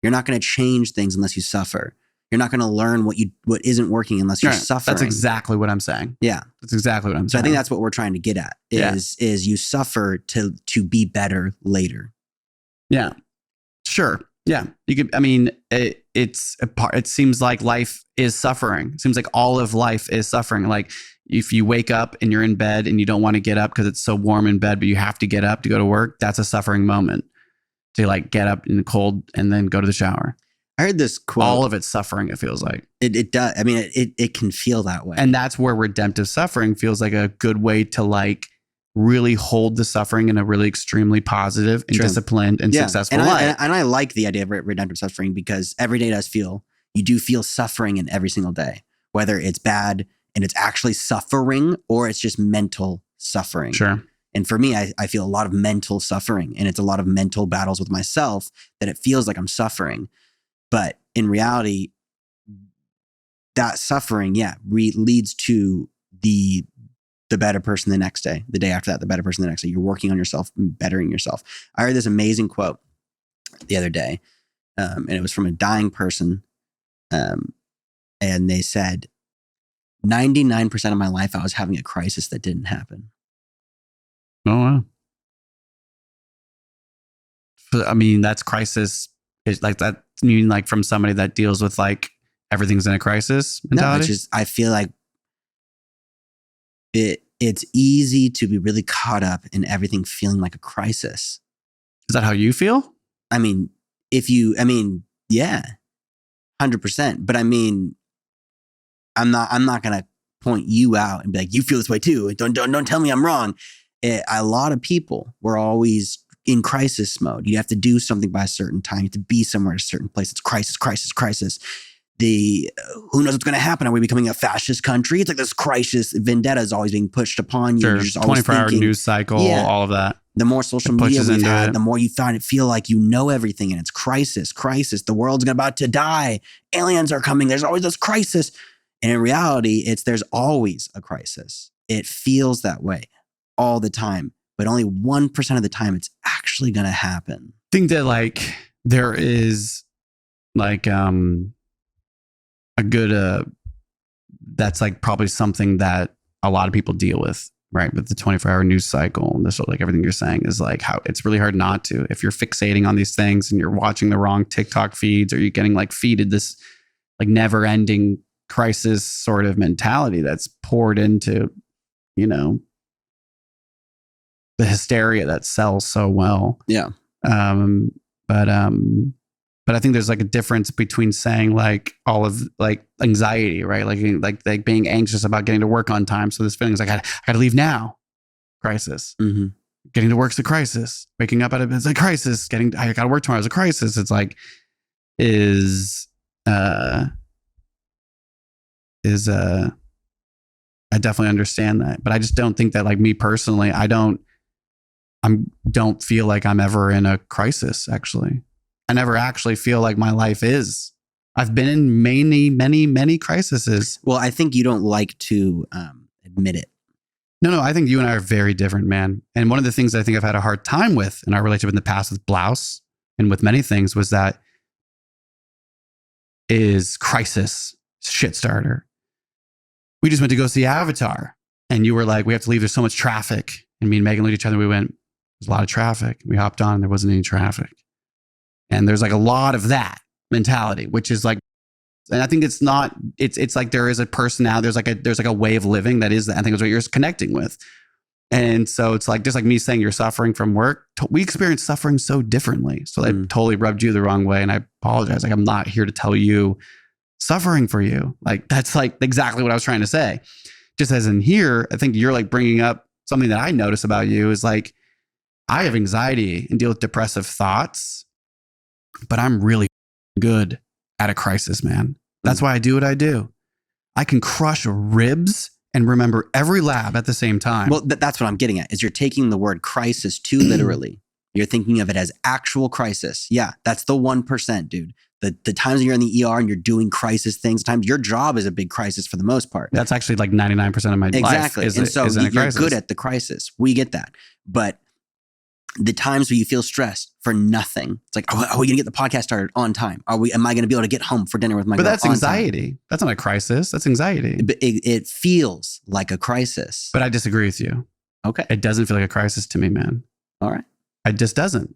You're not going to change things unless you suffer. You're not going to learn what isn't working unless you're suffering. That's exactly what I'm saying. Yeah. That's exactly what I'm saying. So I think that's what we're trying to get at is you suffer to be better later. Yeah. Sure. Yeah. You could, I mean, it seems like life is suffering. It seems like all of life is suffering. Like if you wake up and you're in bed and you don't want to get up because it's so warm in bed, but you have to get up to go to work, that's a suffering moment. To like get up in the cold and then go to the shower. I heard this quote. All of it's suffering, it feels like. It does. I mean, it can feel that way. And that's where redemptive suffering feels like a good way to like really hold the suffering in a really extremely positive and disciplined and successful life. And I like the idea of redemptive suffering because every day you do feel suffering in every single day, whether it's bad and it's actually suffering or it's just mental suffering. Sure. And for me, I feel a lot of mental suffering, and it's a lot of mental battles with myself that it feels like I'm suffering. But in reality, that suffering, leads to the better person the next day. The day after that, the better person the next day. You're working on yourself, bettering yourself. I heard this amazing quote the other day, and it was from a dying person. And they said, 99% of my life, I was having a crisis that didn't happen. Oh, wow. I mean, that's crisis. It's like that. You mean like from somebody that deals with like everything's in a crisis mentality? No, it's just, I feel like it's easy to be really caught up in everything feeling like a crisis. Is that how you feel? I mean, yeah, 100%. But I mean, I'm not going to point you out and be like, you feel this way too. Don't tell me I'm wrong. A lot of people were always in crisis mode. You have to do something by a certain time. You have to be somewhere at a certain place. It's crisis. Who knows what's going to happen? Are we becoming a fascist country? It's like this crisis vendetta is always being pushed upon you. Sure. You're just always 24-hour news cycle, all of that. The more social media we've had, the more you feel like you know everything, and it's crisis. The world's about to die. Aliens are coming. There's always this crisis. And in reality, there's always a crisis. It feels that way all the time, but only 1% of the time it's actually going to happen. I think that like there is like a good that's like probably something that a lot of people deal with, right? With the 24-hour news cycle and this, like everything you're saying is like how it's really hard not to. If you're fixating on these things and you're watching the wrong TikTok feeds, or you're getting like feeded this like never-ending crisis sort of mentality that's poured into, the hysteria that sells so well. Yeah. But I think there's like a difference between saying like all of like anxiety, right? Like being anxious about getting to work on time. So this feeling is like, I got to leave now. Crisis. Mm-hmm. Getting to work's a crisis. Waking up out of bed is a crisis. I got to work tomorrow is a crisis. It's like, I definitely understand that, but I just don't think that like me personally, I don't feel like I'm ever in a crisis. Actually, I never actually feel like my life is. I've been in many crises. Well, I think you don't like to admit it. No, I think you and I are very different, man. And one of the things I think I've had a hard time with in our relationship in the past with Blaus and with many things was that is crisis shit starter. We just went to go see Avatar, and you were like, we have to leave. There's so much traffic. And me and Megan looked at each other. We went, there's a lot of traffic. We hopped on and there wasn't any traffic. And there's like a lot of that mentality, which is like And I think it's not, it's like there is a personality, there's like a way of living that is that. I think is what you're connecting with. And so it's like, just like me saying you're suffering from work, we experience suffering so differently. So I totally rubbed you the wrong way. And I apologize. Like, I'm not here to tell you suffering for you. Like, that's like exactly what I was trying to say. Just as in here, I think you're like bringing up something that I notice about you is like, I have anxiety and deal with depressive thoughts, but I'm really good at a crisis, man. That's why I do what I do. I can crush ribs and remember every lab at the same time. Well, that's what I'm getting at, is you're taking the word crisis too literally. You're thinking of it as actual crisis. Yeah, that's the 1%, dude. The times you're in the ER and you're doing crisis things, times your job is a big crisis for the most part. That's actually like 99% of my life. Exactly. And so you're good at the crisis. We get that. But the times where you feel stressed for nothing, it's like, are we going to get the podcast started on time? Am I going to be able to get home for dinner with my girl? But that's anxiety. That's not a crisis. That's anxiety. But it feels like a crisis. But I disagree with you. Okay. It doesn't feel like a crisis to me, man. All right. It just doesn't.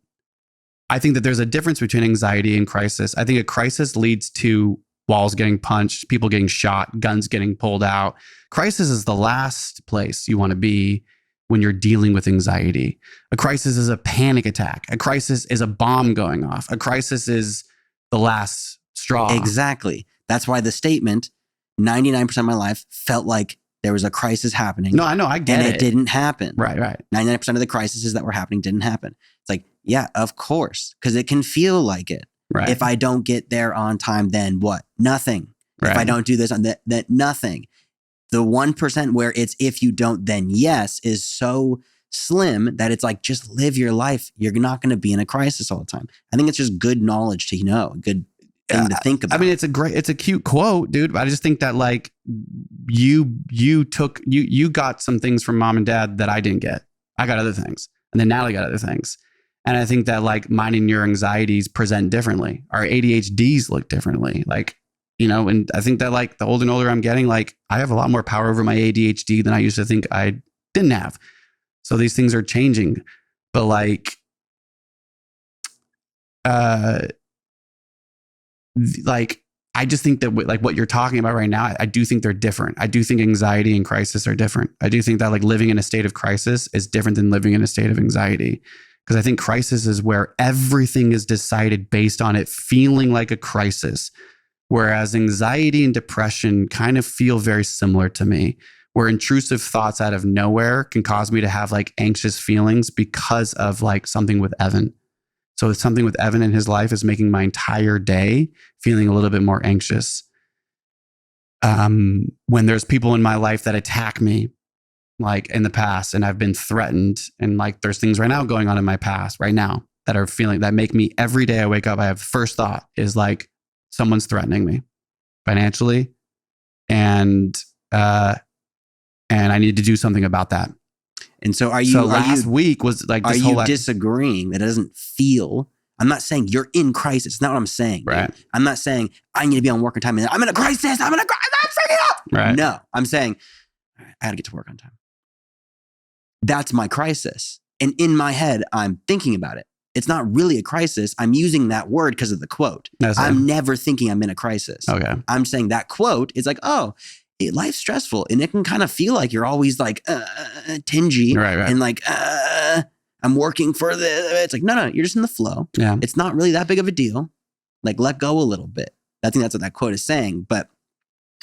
I think that there's a difference between anxiety and crisis. I think a crisis leads to walls getting punched, people getting shot, guns getting pulled out. Crisis is the last place you want to be when you're dealing with anxiety. A crisis is a panic attack. A crisis is a bomb going off. A crisis is the last straw. Exactly. That's why the statement, 99% of my life felt like there was a crisis happening. No, I know. I get it. And it didn't happen. Right. 99% of the crises that were happening didn't happen. It's like, yeah, of course. Because it can feel like it. Right. If I don't get there on time, then what? Nothing. Right. If I don't do this on that, nothing. The 1% where it's if you don't, then yes, is so slim that it's like, just live your life. You're not going to be in a crisis all the time. I think it's just good knowledge to know, good thing to think about. I mean, it's a cute quote, dude. But I just think that like you got some things from mom and dad that I didn't get. I got other things, and then Natalie got other things. And I think that like mine and your anxieties present differently. Our ADHDs look differently. Like, you know, and I think that like the older and older I'm getting, like I have a lot more power over my ADHD than I used to think I didn't have. So these things are changing. But like, I just think that like what you're talking about right now, I do think they're different. I do think anxiety and crisis are different. I do think that like living in a state of crisis is different than living in a state of anxiety. Because I think crisis is where everything is decided based on it feeling like a crisis. Whereas anxiety and depression kind of feel very similar to me, where intrusive thoughts out of nowhere can cause me to have like anxious feelings because of like something with Evan. So something with Evan in his life is making my entire day feeling a little bit more anxious. When there's people in my life that attack me, like in the past, and I've been threatened, and like there's things right now going on in my past right now that are feeling that make me every day I wake up, I have first thought is like someone's threatening me financially, and I need to do something about that. And so last week was like this are you disagreeing that it doesn't feel? I'm not saying you're in crisis. It's not what I'm saying. Right. Dude. I'm not saying I need to be on work on time and I'm in a crisis. I'm freaking out. Right. No, I'm saying I got to get to work on time. That's my crisis. And in my head, I'm thinking about it. It's not really a crisis. I'm using that word because of the quote. I'm never thinking I'm in a crisis. Okay. I'm saying that quote is like, oh, life's stressful. And it can kind of feel like you're always like tingy. Right. And like, I'm working for the, it's like, no, you're just in the flow. Yeah. It's not really that big of a deal. Like, let go a little bit. I think that's what that quote is saying. But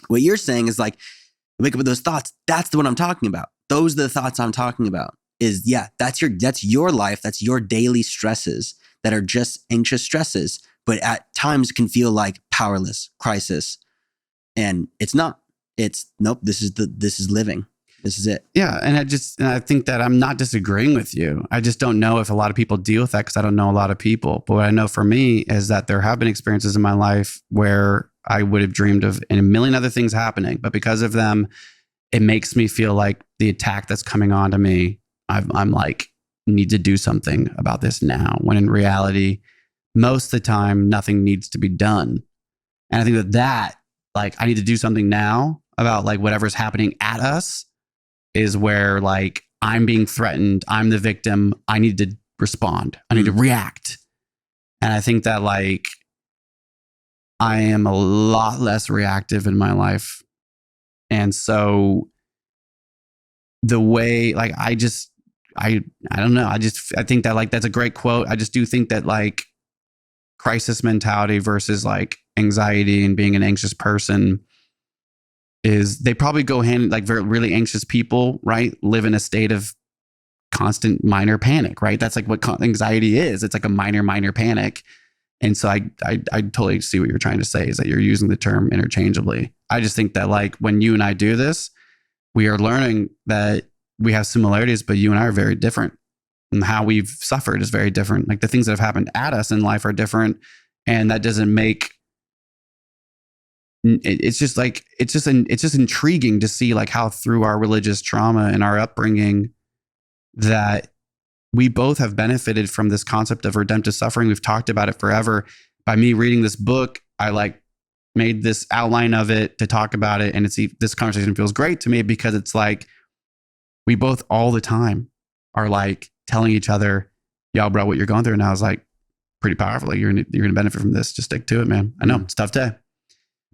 what you're saying is like, wake up with those thoughts. That's the one I'm talking about. Those are the thoughts I'm talking about. Is that's your life. That's your daily stresses that are just anxious stresses, but at times can feel like powerless crisis. And it's not. It's nope. This is living. This is it. Yeah. And I think that I'm not disagreeing with you. I just don't know if a lot of people deal with that because I don't know a lot of people. But what I know for me is that there have been experiences in my life where I would have dreamed of and a million other things happening. But because of them, it makes me feel like the attack that's coming on to me, I'm like, need to do something about this now. When in reality, most of the time, nothing needs to be done. And I think that like, I need to do something now about like whatever's happening at us is where like I'm being threatened. I'm the victim. I need to respond. I need to react. And I think that like I am a lot less reactive in my life. And so the way, like, I don't know. I think that, like, that's a great quote. I just do think that, like, crisis mentality versus like anxiety and being an anxious person is, they probably go hand, like, very really anxious people, right, live in a state of constant minor panic, right? That's like what anxiety is. It's like a minor panic. And so I totally see what you're trying to say, is that you're using the term interchangeably. I just think that, like, when you and I do this, we are learning that we have similarities, but you and I are very different. And how we've suffered is very different. Like, the things that have happened at us in life are different. And that doesn't make, it's just intriguing to see, like, how through our religious trauma and our upbringing that we both have benefited from this concept of redemptive suffering. We've talked about it forever. By me reading this book, I, like, made this outline of it to talk about it. And this conversation feels great to me because it's like, we both all the time are, like, telling each other, yo, bro, what you're going through now is, like, pretty powerful. Like, you're going to benefit from this. Just stick to it, man. I know it's a tough day.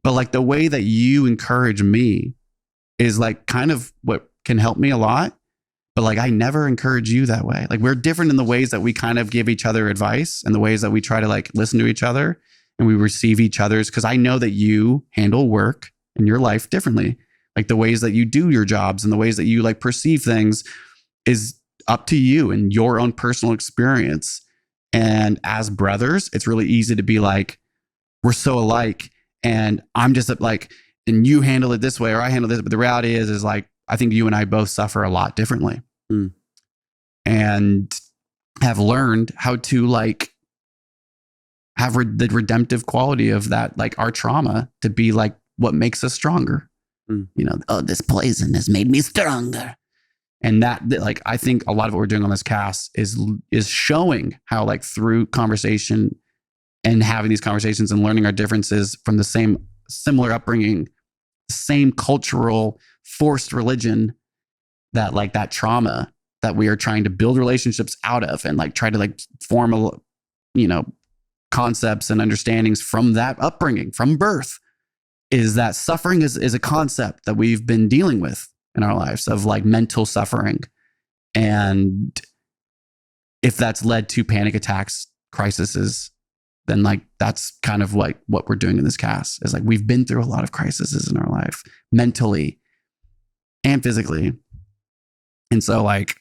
But, like, the way that you encourage me is, like, kind of what can help me a lot. But, like, I never encourage you that way. Like, we're different in the ways that we kind of give each other advice and the ways that we try to, like, listen to each other and we receive each other's. Because I know that you handle work in your life differently. Like, the ways that you do your jobs and the ways that you, like, perceive things is up to you and your own personal experience. And as brothers, it's really easy to be like, we're so alike. And I'm just like, and you handle it this way or I handle this. But the reality is like, I think you and I both suffer a lot differently and have learned how to, like, have the redemptive quality of that, like, our trauma to be, like, what makes us stronger. You know, oh, this poison has made me stronger. And that, like, I think a lot of what we're doing on this cast is showing how, like, through conversation and having these conversations and learning our differences from the similar upbringing, same cultural forced religion, that, like, that trauma that we are trying to build relationships out of and, like, try to, like, form concepts and understandings from that upbringing, from birth, is that suffering is a concept that we've been dealing with in our lives, of, like, mental suffering. And if that's led to panic attacks, crises, then, like, that's kind of like what we're doing in this cast, is, like, we've been through a lot of crises in our life, mentally and physically. And so, like,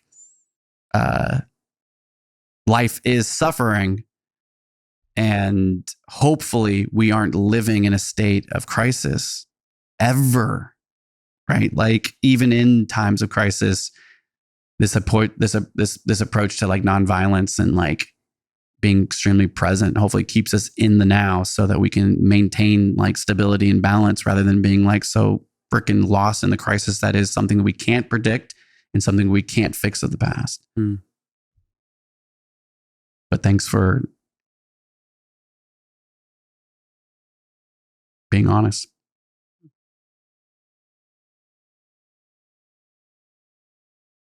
life is suffering, and hopefully we aren't living in a state of crisis ever, right? Like, even in times of crisis, this approach to, like, nonviolence and, like, being extremely present hopefully keeps us in the now so that we can maintain, like, stability and balance rather than being, like, so freaking lost in the crisis that is something that we can't predict and something we can't fix of the past. But thanks for being honest.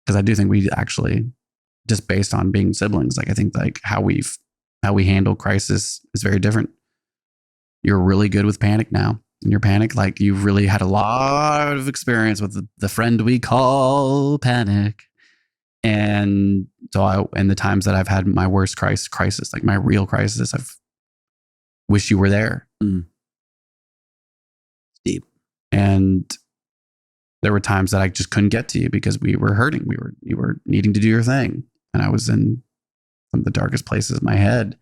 Because I do think we actually, just based on being siblings, like, I think, like, how we handle crisis is very different. You're really good with panic now. In your panic, like, you've really had a lot of experience with the friend we call panic. And so in the times that I've had my worst crisis, like my real crisis, I've wished you were there. Deep. And there were times that I just couldn't get to you because we were hurting. You were needing to do your thing. And I was in some of the darkest places of my head.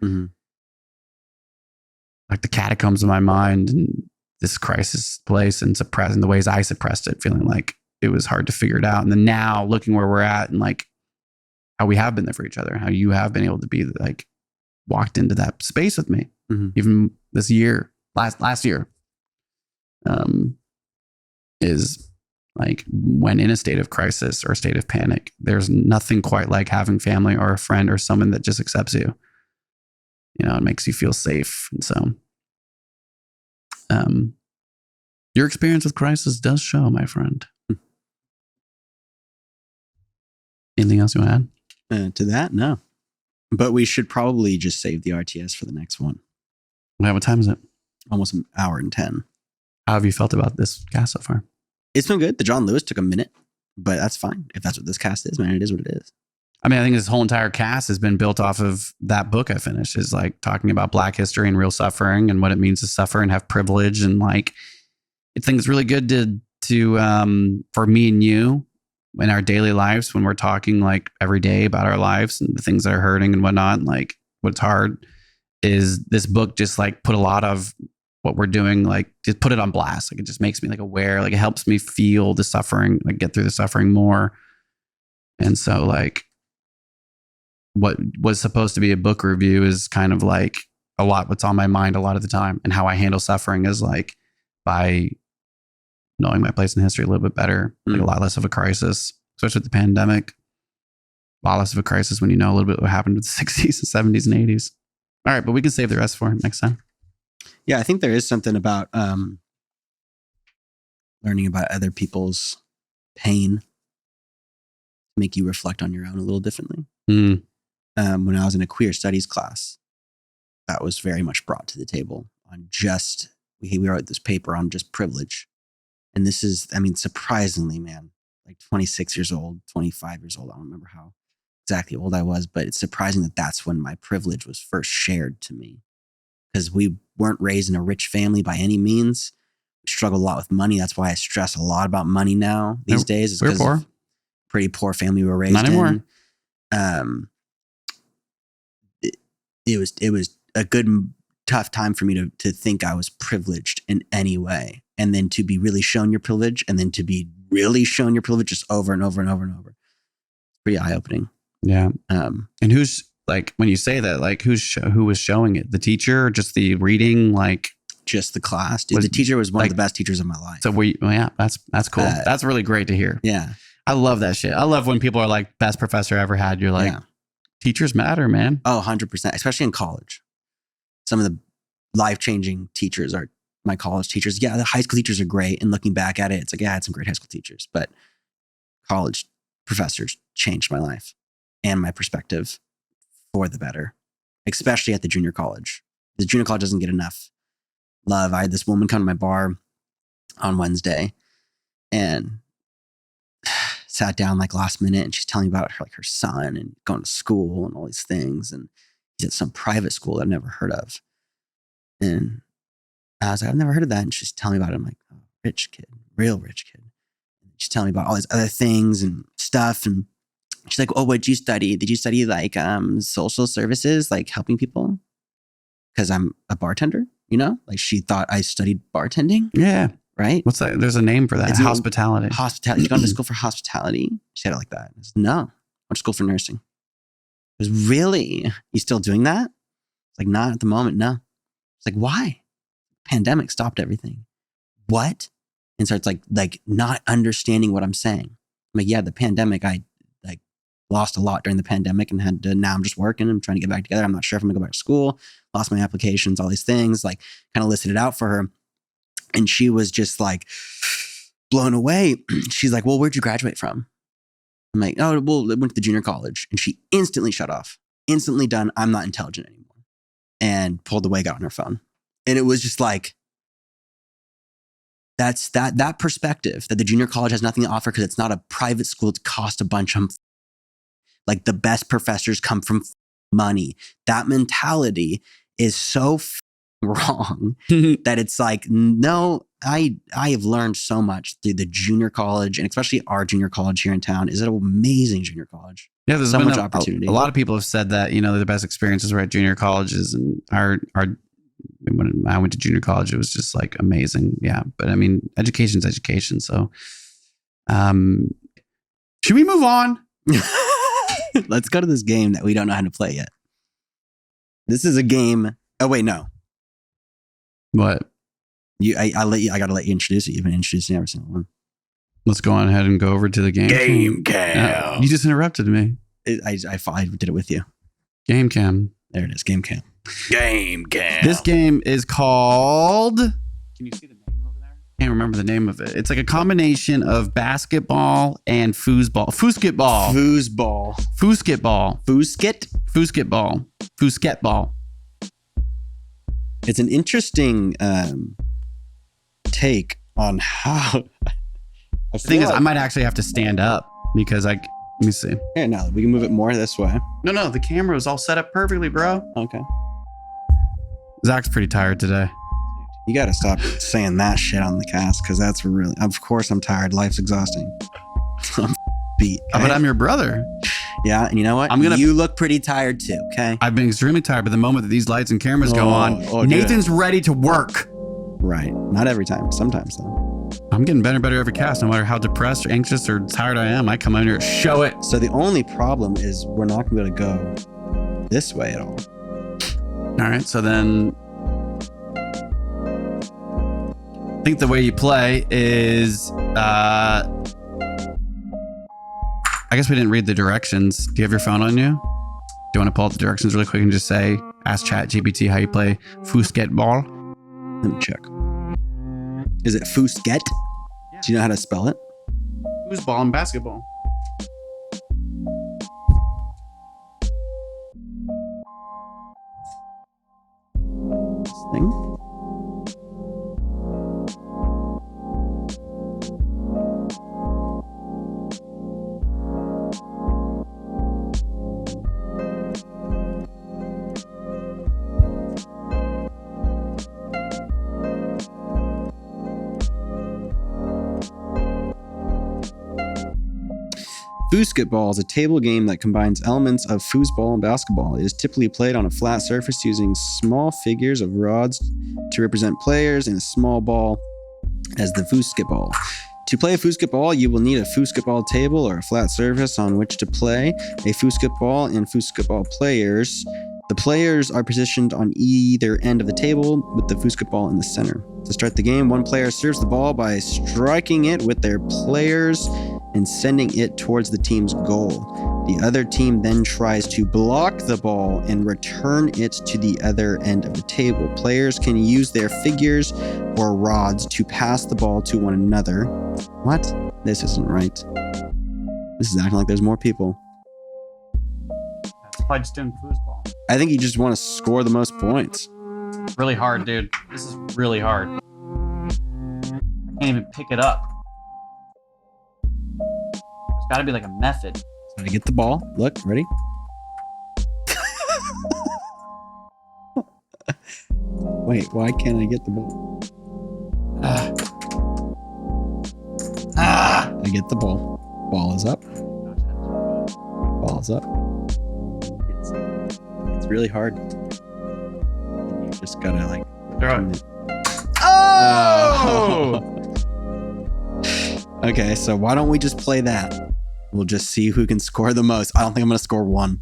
Like the catacombs of my mind and this crisis place, and suppressing the ways I suppressed it, feeling like it was hard to figure it out. And then now looking where we're at and, like, how we have been there for each other, how you have been able to be, like, walked into that space with me, even this year, last year, is, like, when in a state of crisis or a state of panic, there's nothing quite like having family or a friend or someone that just accepts you. You know, it makes you feel safe. And so, your experience with crisis does show, my friend. Anything else you want to add? To that? No. But we should probably just save the RTS for the next one. What time is it? almost an hour and 10. How have you felt about this cast so far? It's been good. The John Lewis took a minute, but that's fine. If that's what this cast is, man, it is what it is. I mean, I think this whole entire cast has been built off of that book I finished, is like talking about Black history and real suffering and what it means to suffer and have privilege. And like, I think it's really good to for me and you in our daily lives, when we're talking like every day about our lives and the things that are hurting and whatnot, and like what's hard, is this book just like put a lot of what we're doing, like just put it on blast. Like it just makes me like aware, like it helps me feel the suffering, like get through the suffering more. And so like what was supposed to be a book review is kind of like a lot what's on my mind a lot of the time, and how I handle suffering is like by knowing my place in history a little bit better, like a lot less of a crisis, especially with the pandemic. A lot less of a crisis when you know a little bit what happened with the 60s and 70s and 80s. All right, but we can save the rest for next time. Yeah, I think there is something about learning about other people's pain make you reflect on your own a little differently. When I was in a queer studies class, that was very much brought to the table on just, we wrote this paper on just privilege. And this is, I mean, surprisingly, man, like 26 years old, 25 years old. I don't remember how exactly old I was, but it's surprising that that's when my privilege was first shared to me. Because we weren't raised in a rich family by any means. We struggled a lot with money. That's why I stress a lot about money now these days. We're poor. Pretty poor family we were raised Not anymore. in. It was a good, tough time for me to think I was privileged in any way. And then to be really shown your privilege, and then to be really shown your privilege just over and over and over and over. It's pretty eye-opening. Yeah. And who's like, when you say that, like who was showing it? The teacher or just the reading? Like just the class, dude. The teacher was one of the best teachers of my life. So that's cool. That's really great to hear. Yeah. I love that shit. I love when people are like, best professor I ever had. You're like, teachers matter, man. Oh, 100%. Especially in college. Some of the life-changing teachers are my college teachers. Yeah, the high school teachers are great. And looking back at it, it's like, yeah, I had some great high school teachers. But college professors changed my life and my perspective for the better, especially at the junior college. The junior college doesn't get enough love. I had this woman come to my bar on Wednesday and sat down like last minute, and she's telling me about her son and going to school and all these things. And he's at some private school that I've never heard of. And I was like, I've never heard of that. And she's telling me about it. I'm like, oh, rich kid, real rich kid. And she's telling me about all these other things and stuff. And she's like, oh, what'd you study? Did you study like social services, like helping people? Because I'm a bartender, you know? Like she thought I studied bartending. Yeah. Right? What's that? There's a name for that. It's hospitality. Hospitality. You gone to school for hospitality? She said it like that. I said, no, I went to school for nursing. It was really? You still doing that? It's like, not at the moment, no. It's like, why? Pandemic stopped everything. What? And starts like not understanding what I'm saying. I'm like, yeah, the pandemic, I like lost a lot during the pandemic and had to, now I'm just working. I'm trying to get back together. I'm not sure if I'm gonna go back to school. Lost my applications, all these things, like kind of listed it out for her. And she was just like blown away. She's like, well, where'd you graduate from? I'm like, oh, well, I went to the junior college. And she instantly shut off. Instantly done. I'm not intelligent anymore. And pulled away, got on her phone. And it was just like, that's that perspective that the junior college has nothing to offer because it's not a private school. It's cost a bunch of, like the best professors come from money. That mentality is so wrong that it's like, no, I have learned so much through the junior college, and especially our junior college here in town is an amazing junior college. Yeah, there's so much opportunity. A lot of people have said that, you know, the best experiences were at junior colleges, and when I went to junior college, it was just like amazing. Yeah. But I mean, education's education. So should we move on? Let's go to this game that we don't know how to play yet. This is a game. Oh, wait, no. What? I gotta let you introduce it. You've been introducing every single one. Let's go on ahead and go over to the game. Game cam. You just interrupted me. I did it with you. Game cam. There it is. Game cam. Game cam. This game is called. Can you see the name over there? Can't remember the name of it. It's like a combination of basketball and foosball. Foosketball. Foosball. Foosketball. Foosket. Foosketball. Foosketball. It's an interesting take on how. The thing is, I might actually have to stand up because let me see. Here, no, we can move it more this way. No, the camera is all set up perfectly, bro. Okay. Zach's pretty tired today. You got to stop saying that shit on the cast because that's really. Of course, I'm tired. Life's exhausting. I'm beat. Okay? But I'm your brother. Yeah, and you know what? You look pretty tired too. Okay. I've been extremely tired, but the moment that these lights and cameras go on, Nathan's ready to work. Right. Not every time. Sometimes though. I'm getting better and better every cast. No matter how depressed or anxious or tired I am, I come in here, show it. So the only problem is we're not going to be able to go this way at all. All right. So then I think the way you play is, I guess we didn't read the directions. Do you have your phone on you? Do you want to pull up the directions really quick and just say, ask ChatGPT how you play Foosketball? Let me check. Is it Foosket? Yeah. Do you know how to spell it? Foosball and basketball. This thing? Foosketball is a table game that combines elements of foosball and basketball. It is typically played on a flat surface using small figures of rods to represent players and a small ball as the foosketball. To play a foosketball, you will need a foosketball table or a flat surface on which to play a foosketball and foosketball players. The players are positioned on either end of the table with the foosketball in the center. To start the game, one player serves the ball by striking it with their players and sending it towards the team's goal. The other team then tries to block the ball and return it to the other end of the table. Players can use their figures or rods to pass the ball to one another. What? This isn't right. This is acting like there's more people. That's probably just doing foosball. I think you just want to score the most points. Really hard, dude. This is really hard. I can't even pick it up. There's got to be like a method. So to get the ball, look, ready? Wait, why can't I get the ball? I get the ball. Ball is up. Ball is up. It's really hard. You just gotta like. Oh! Okay, so why don't we just play that? We'll just see who can score the most. I don't think I'm gonna score one.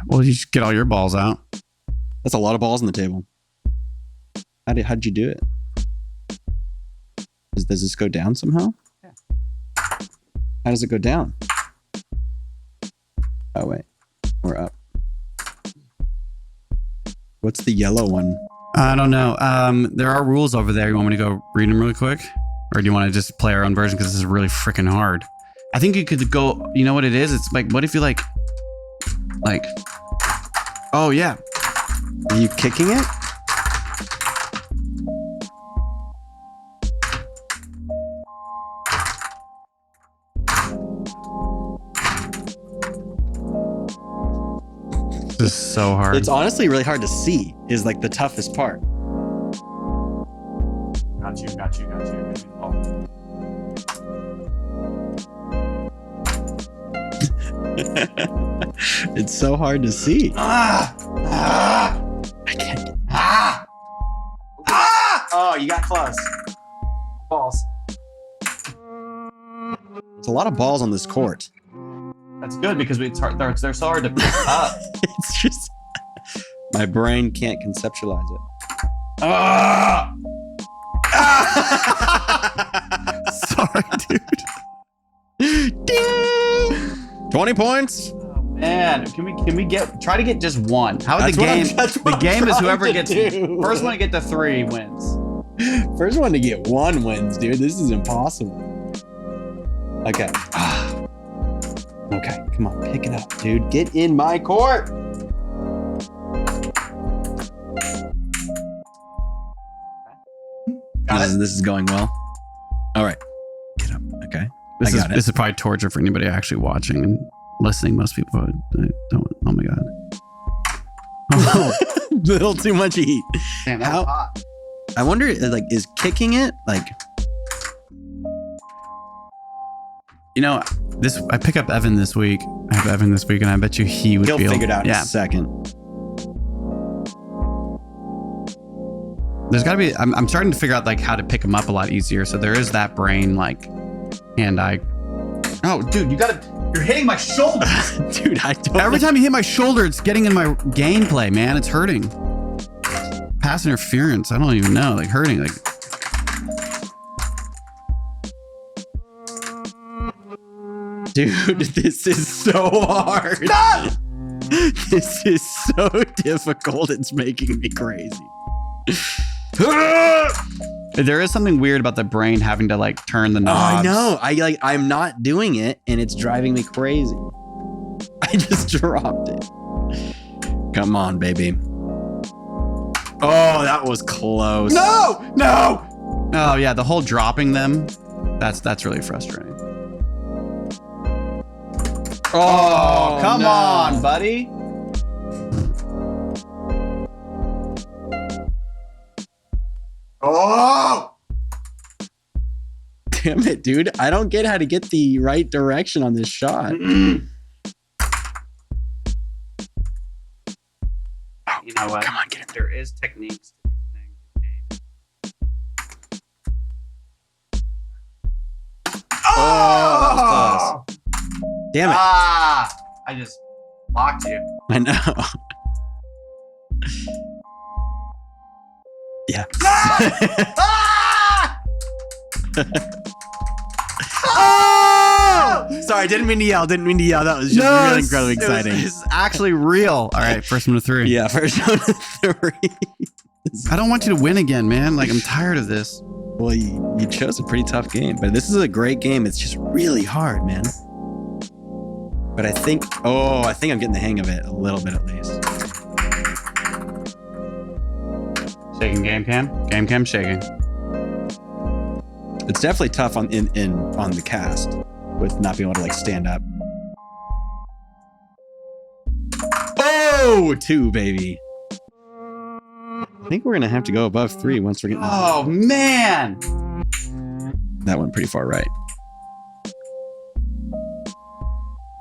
Well, you should get all your balls out. That's a lot of balls on the table. How'd you do it? Does this go down somehow? Yeah. How does it go down? Oh, wait. Or up. What's the yellow one? I don't know. There are rules over there. You want me to go read them really quick? Or do you want to just play our own version? Because this is really freaking hard. I think you could go, you know what it is? It's like, what if you like, oh yeah. Are you kicking it? This is so hard. It's honestly really hard to see, is like the toughest part. Got you. Oh. It's so hard to see. I can't. Oh, you got close. Balls. There's a lot of balls on this court. That's good because it's hard. They're so hard to pick up. It's just my brain can't conceptualize it. Sorry, dude. Ding! 20 points. Oh, man, can we try to get just one? How would the game? The game is whoever gets first one to get to 3 wins. First one to get 1 wins, dude. This is impossible. Okay. Okay, come on, pick it up, dude. Get in my court. This is going well. All right. Get up. Okay. This is probably torture for anybody actually watching and listening. Most people don't. Oh my God. Oh, little too much heat. Damn, that was hot. I wonder, like, is kicking it like? You know, I pick up Evan this week. I have Evan this week, and I bet you he'll figure it out in a second. There's got to be. I'm starting to figure out like how to pick him up a lot easier. So there is that brain like hand-eye. Oh, dude, you're hitting my shoulder. Dude, Every time you hit my shoulder, it's getting in my gameplay, man. It's hurting. Pass interference. I don't even know. Like hurting. Like. Dude, this is so hard. No! This is so difficult. It's making me crazy. There is something weird about the brain having to like turn the knobs. Oh, I know. I'm not doing it, and it's driving me crazy. I just dropped it. Come on, baby. Oh, that was close. No. Oh yeah, the whole dropping them. That's really frustrating. Oh, come on, buddy. Oh! Damn it, dude. I don't get how to get the right direction on this shot. You know what? Come on, get it. There is techniques to these things. Oh! Damn it. I just blocked you. I know. Yeah. Oh! Sorry, didn't mean to yell. That was just really incredibly exciting. It's actually real. All right, first one to 3. Yeah, first one to 3. I don't want you to win again, man. Like, I'm tired of this. Well, you chose a pretty tough game, but this is a great game. It's just really hard, man. But I think I'm getting the hang of it a little bit at least. Shaking game cam shaking. It's definitely tough on the cast with not being able to like stand up. Oh, 2, baby. I think we're gonna have to go above 3 once we're getting. Oh man, that went pretty far right.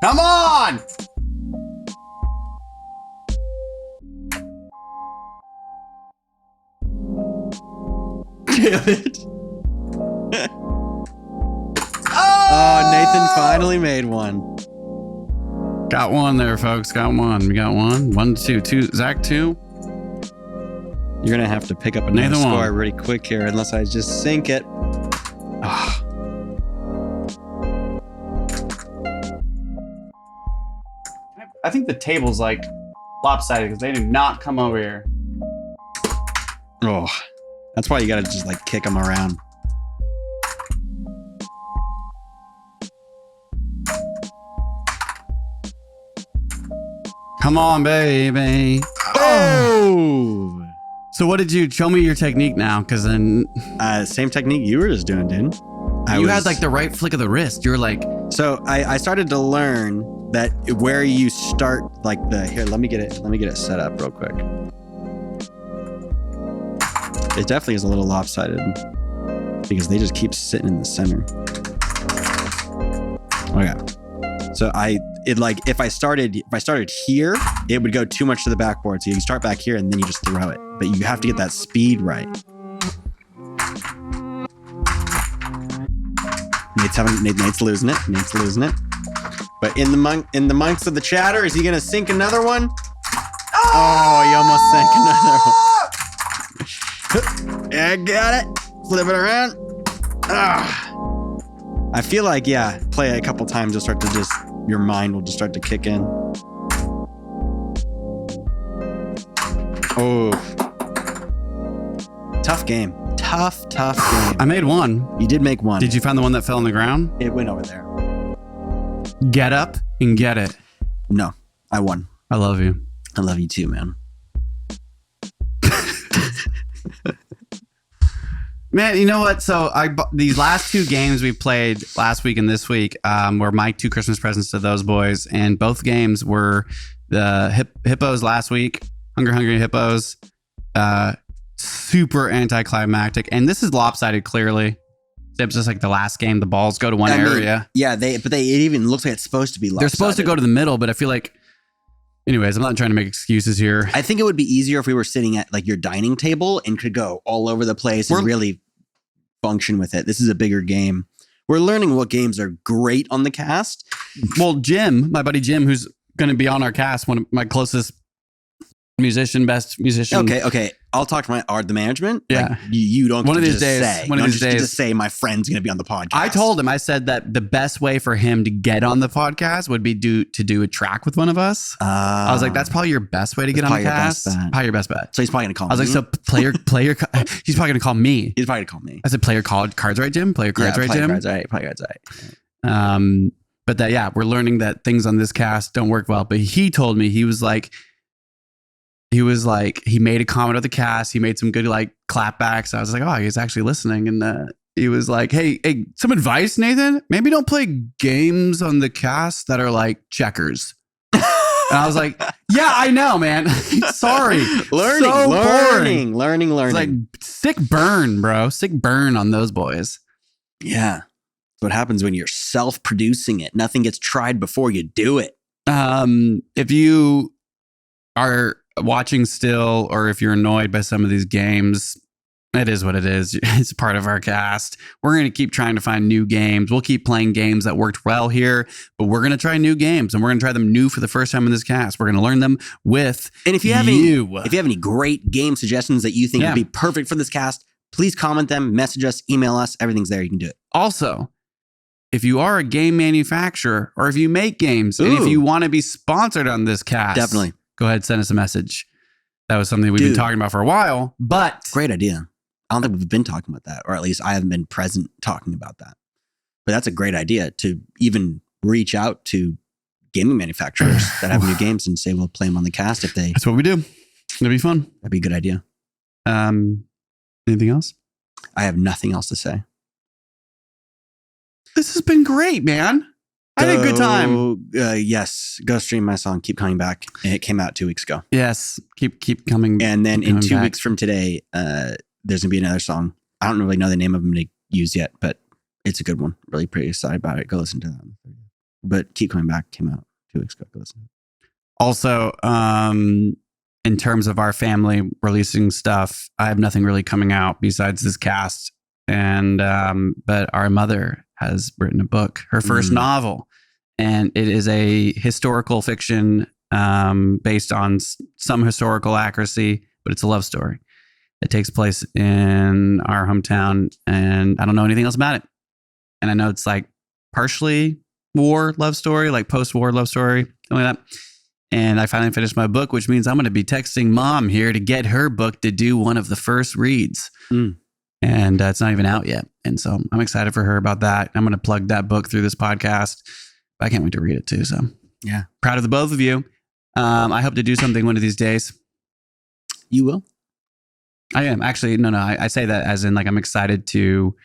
Come on! Damn it. Oh, Nathan finally made one. Got one there, folks. Got one. We got one. 1, 2, 2. Zach 2. You're going to have to pick up another score really quick here unless I just sink it. Oh. I think the table's like lopsided because they do not come over here. Oh, that's why you got to just like kick them around. Come on, baby. Oh! So what did you show me your technique now? Because then same technique you were just doing, dude. You had like the right flick of the wrist. You were like, so I started to learn that where you start like here, let me get it set up real quick. It definitely is a little lopsided because they just keep sitting in the center. Okay. So if I started here, it would go too much to the backboard. So you can start back here and then you just throw it. But you have to get that speed right. Nate's losing it. But in the monks of the chatter, is he gonna sink another one? Oh, he almost sank another one. Yeah, I got it. Flip it around. I feel like, play it a couple times, you'll start to your mind will just start to kick in. Oh. Tough game. Tough game. I made one. You did make one. Did you find the one that fell on the ground? It went over there. Get up and get it. No, I won. I love you. I love you too, man. Man, you know what? So these last 2 games we played last week and this week were my 2 Christmas presents to those boys, and both games were the Hippos last week, Hungry Hippos, super anticlimactic, and this is lopsided clearly. It's just like the last game, the balls go to one area. Yeah, it even looks like it's supposed to be lopsided. They're supposed to go to the middle, but I feel like, anyways, I'm not trying to make excuses here. I think it would be easier if we were sitting at like your dining table and could go all over the place and really function with it. This is a bigger game. We're learning what games are great on the cast. Well, Jim, my buddy Jim, who's going to be on our cast, one of my closest best musician. Okay. I'll talk to the management. Yeah. Like, you don't one of these just days. say. One of these days. Just say my friend's going to be on the podcast. I told him, I said that the best way for him to get on the podcast would be to do a track with one of us. I was like, that's probably your best way to get on the cast. Probably your best bet. So he's probably going to call me. I was like, so player, he's probably going to call me. He's probably going to call me. I said, player cards right, Jim? Player cards right, Jim? Play cards right. But that, we're learning that things on this cast don't work well. But he told me, he made a comment of the cast. He made some good like clapbacks. I was like, oh, he's actually listening. And he was like, hey, some advice, Nathan. Maybe don't play games on the cast that are like checkers. And I was like, yeah, I know, man. Sorry. Learning. It's like sick burn, bro. Sick burn on those boys. Yeah. That's what happens when you're self-producing it. Nothing gets tried before you do it. If you are watching still, or if you're annoyed by some of these games, it is what it is. It's part of our cast. We're going to keep trying to find new games. We'll keep playing games that worked well here, but we're going to try new games, and we're going to try them new for the first time in this cast. We're going to learn them with And if you have any great game suggestions that you think would be perfect for this cast, please comment them, message us, email us. Everything's there. You can do it. Also, if you are a game manufacturer, or if you make games, and if you want to be sponsored on this cast, definitely go ahead, send us a message. That was something we've been talking about for a while, but great idea. I don't think we've been talking about that, or at least I haven't been present talking about that. But that's a great idea, to even reach out to gaming manufacturers that have new games and say, we'll play them on the cast if they. That's what we do. It'll be fun. That'd be a good idea. Anything else? I have nothing else to say. This has been great, man. I had a good time. Yes. Go stream my song, Keep Coming Back. And it came out 2 weeks ago. Yes. Keep coming. And then in 2 weeks from today, there's going to be another song. I don't really know the name of them to use yet, but it's a good one. Really pretty excited about it. Go listen to that. But Keep Coming Back came out 2 weeks ago. Go listen to it. Also, in terms of our family releasing stuff, I have nothing really coming out besides this cast. And but our mother has written a book, her first novel, and it is a historical fiction based on some historical accuracy, but it's a love story. It takes place in our hometown, and I don't know anything else about it. And I know it's like partially war love story, like post-war love story, something like that. And I finally finished my book, which means I'm going to be texting Mom here to get her book to do one of the first reads. And it's not even out yet. And so I'm excited for her about that. I'm going to plug that book through this podcast. I can't wait to read it too. So yeah, proud of the both of you. I hope to do something one of these days. You will? I am actually. No. I say that as in like, I'm excited to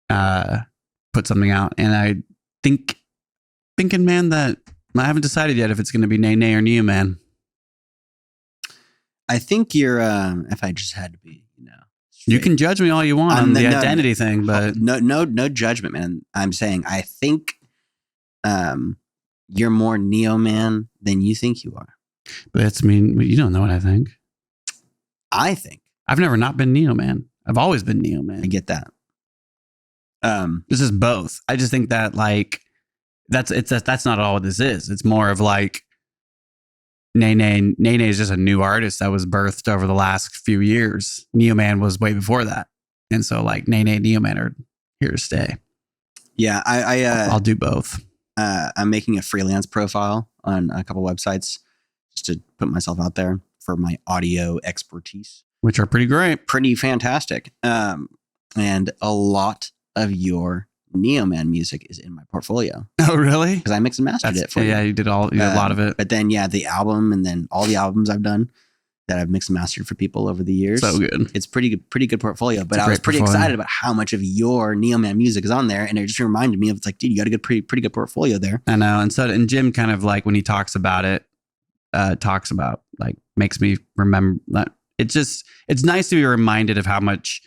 put something out. And I thinking, man, that I haven't decided yet if it's going to be Nay Nay or Neo Man. I think you're, if I just had to be, you can judge me all you want on the identity thing, but no judgment, man. I'm saying I think you're more Neo Man than you think you are. But you don't know what I think. I think I've never not been Neo Man. I've always been Neo Man. I get that. This is both. I just think that like that's not all this is. It's more of like Nene is just a new artist that was birthed over the last few years. Neo Man was way before that. And so like Nene and Neo Man are here to stay. Yeah, I'll do both. I'm making a freelance profile on a couple websites just to put myself out there for my audio expertise. Which are pretty great. Pretty fantastic. And a lot of your Neo Man music is in my portfolio. Oh, really? Because I mixed and mastered it for you. Yeah, you did a lot of it. But then, the album, and then all the albums I've done, that I've mixed and mastered for people over the years. So good. It's pretty good portfolio. But I was pretty excited about how much of your Neoman music is on there, and it just reminded me of it's like, dude, you got a pretty good portfolio there. I know, and Jim kind of like when he talks about it, like makes me remember that it's nice to be reminded of how much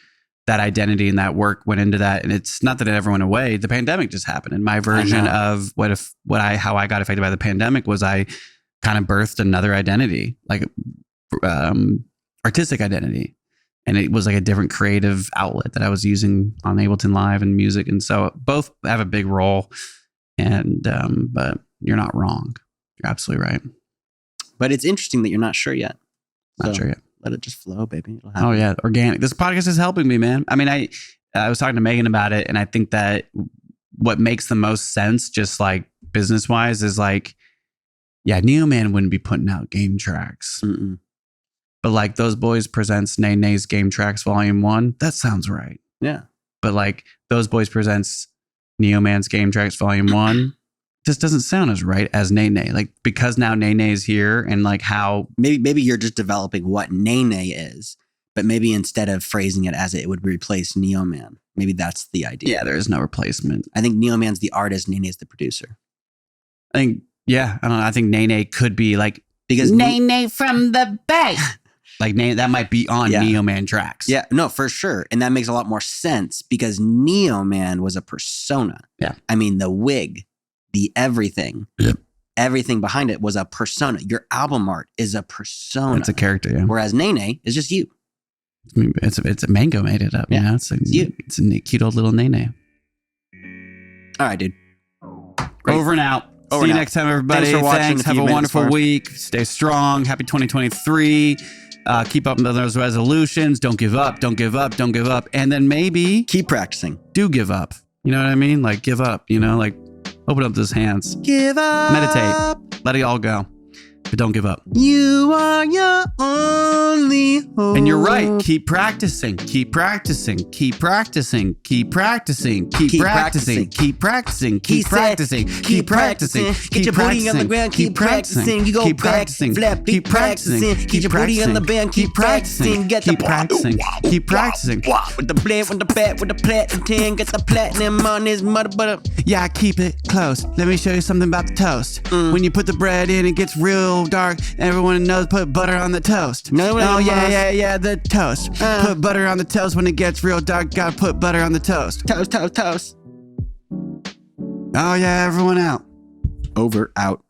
that identity and that work went into that. And it's not that it ever went away. The pandemic just happened, and my version of how I got affected by the pandemic was I kind of birthed another identity, like artistic identity. And it was like a different creative outlet that I was using on Ableton Live and music. And so both have a big role. And, but you're not wrong. You're absolutely right. But it's interesting that you're not sure yet. Not sure yet. Let it just flow, baby. It'll happen. Oh yeah. Organic. This podcast is helping me, man. I mean, I was talking to Megan about it, and I think that what makes the most sense, just like business wise, is like, yeah, Neoman wouldn't be putting out game tracks. Mm-mm. But like Those Boys Presents Nene's Game Tracks Volume 1, that sounds right. Yeah. But like Those Boys Presents Neoman's Game Tracks Volume 1 just doesn't sound as right as Nene. Like, because now Nene is here, and like how maybe you're just developing what Nene is, but maybe instead of phrasing it as it would replace Neoman, maybe that's the idea. Yeah, there is no replacement. I think Neoman's the artist, Nene's the producer. I think, yeah, I don't know. I think Nene could be like, because Nene from the Bay. Like that might be on Neoman tracks. Yeah, no, for sure. And that makes a lot more sense because Neoman was a persona. Yeah. I mean, the wig, the everything, everything behind it was a persona. Your album art is a persona. It's a character, yeah. Whereas Nene is just you. I mean, it's a Mango made it up. Yeah, it's you. It's a cute old little Nene. All right, dude. Great. Over and out. See you next time, everybody. Thanks for watching. Have a wonderful week. Stay strong. Happy 2023. Keep up with those resolutions. Don't give up. Don't give up. Don't give up. And then maybe keep practicing. Do give up. You know what I mean? Like give up. You know, like open up those hands. Give up. Meditate. Let it all go. But don't give up. You are your only hope. And you're right. Keep practicing. Keep practicing. Keep practicing. Keep practicing. Keep practicing. Keep practicing. Keep practicing. Keep practicing. Get your booty on the ground. Keep practicing. You go back, flap. Keep practicing. Get your booty on the band. Keep practicing. Get the practicing. Keep practicing. With the blade, with the bat, with the platinum 10. Get the platinum on his mother butter. Yeah, keep it close. Let me show you something about the toast. When you put the bread in, it gets real dark. Everyone knows put butter on the toast. No, yeah, the toast. Put butter on the toast when it gets real dark. Gotta put butter on the toast. Toast. Oh yeah, everyone out. Over, out.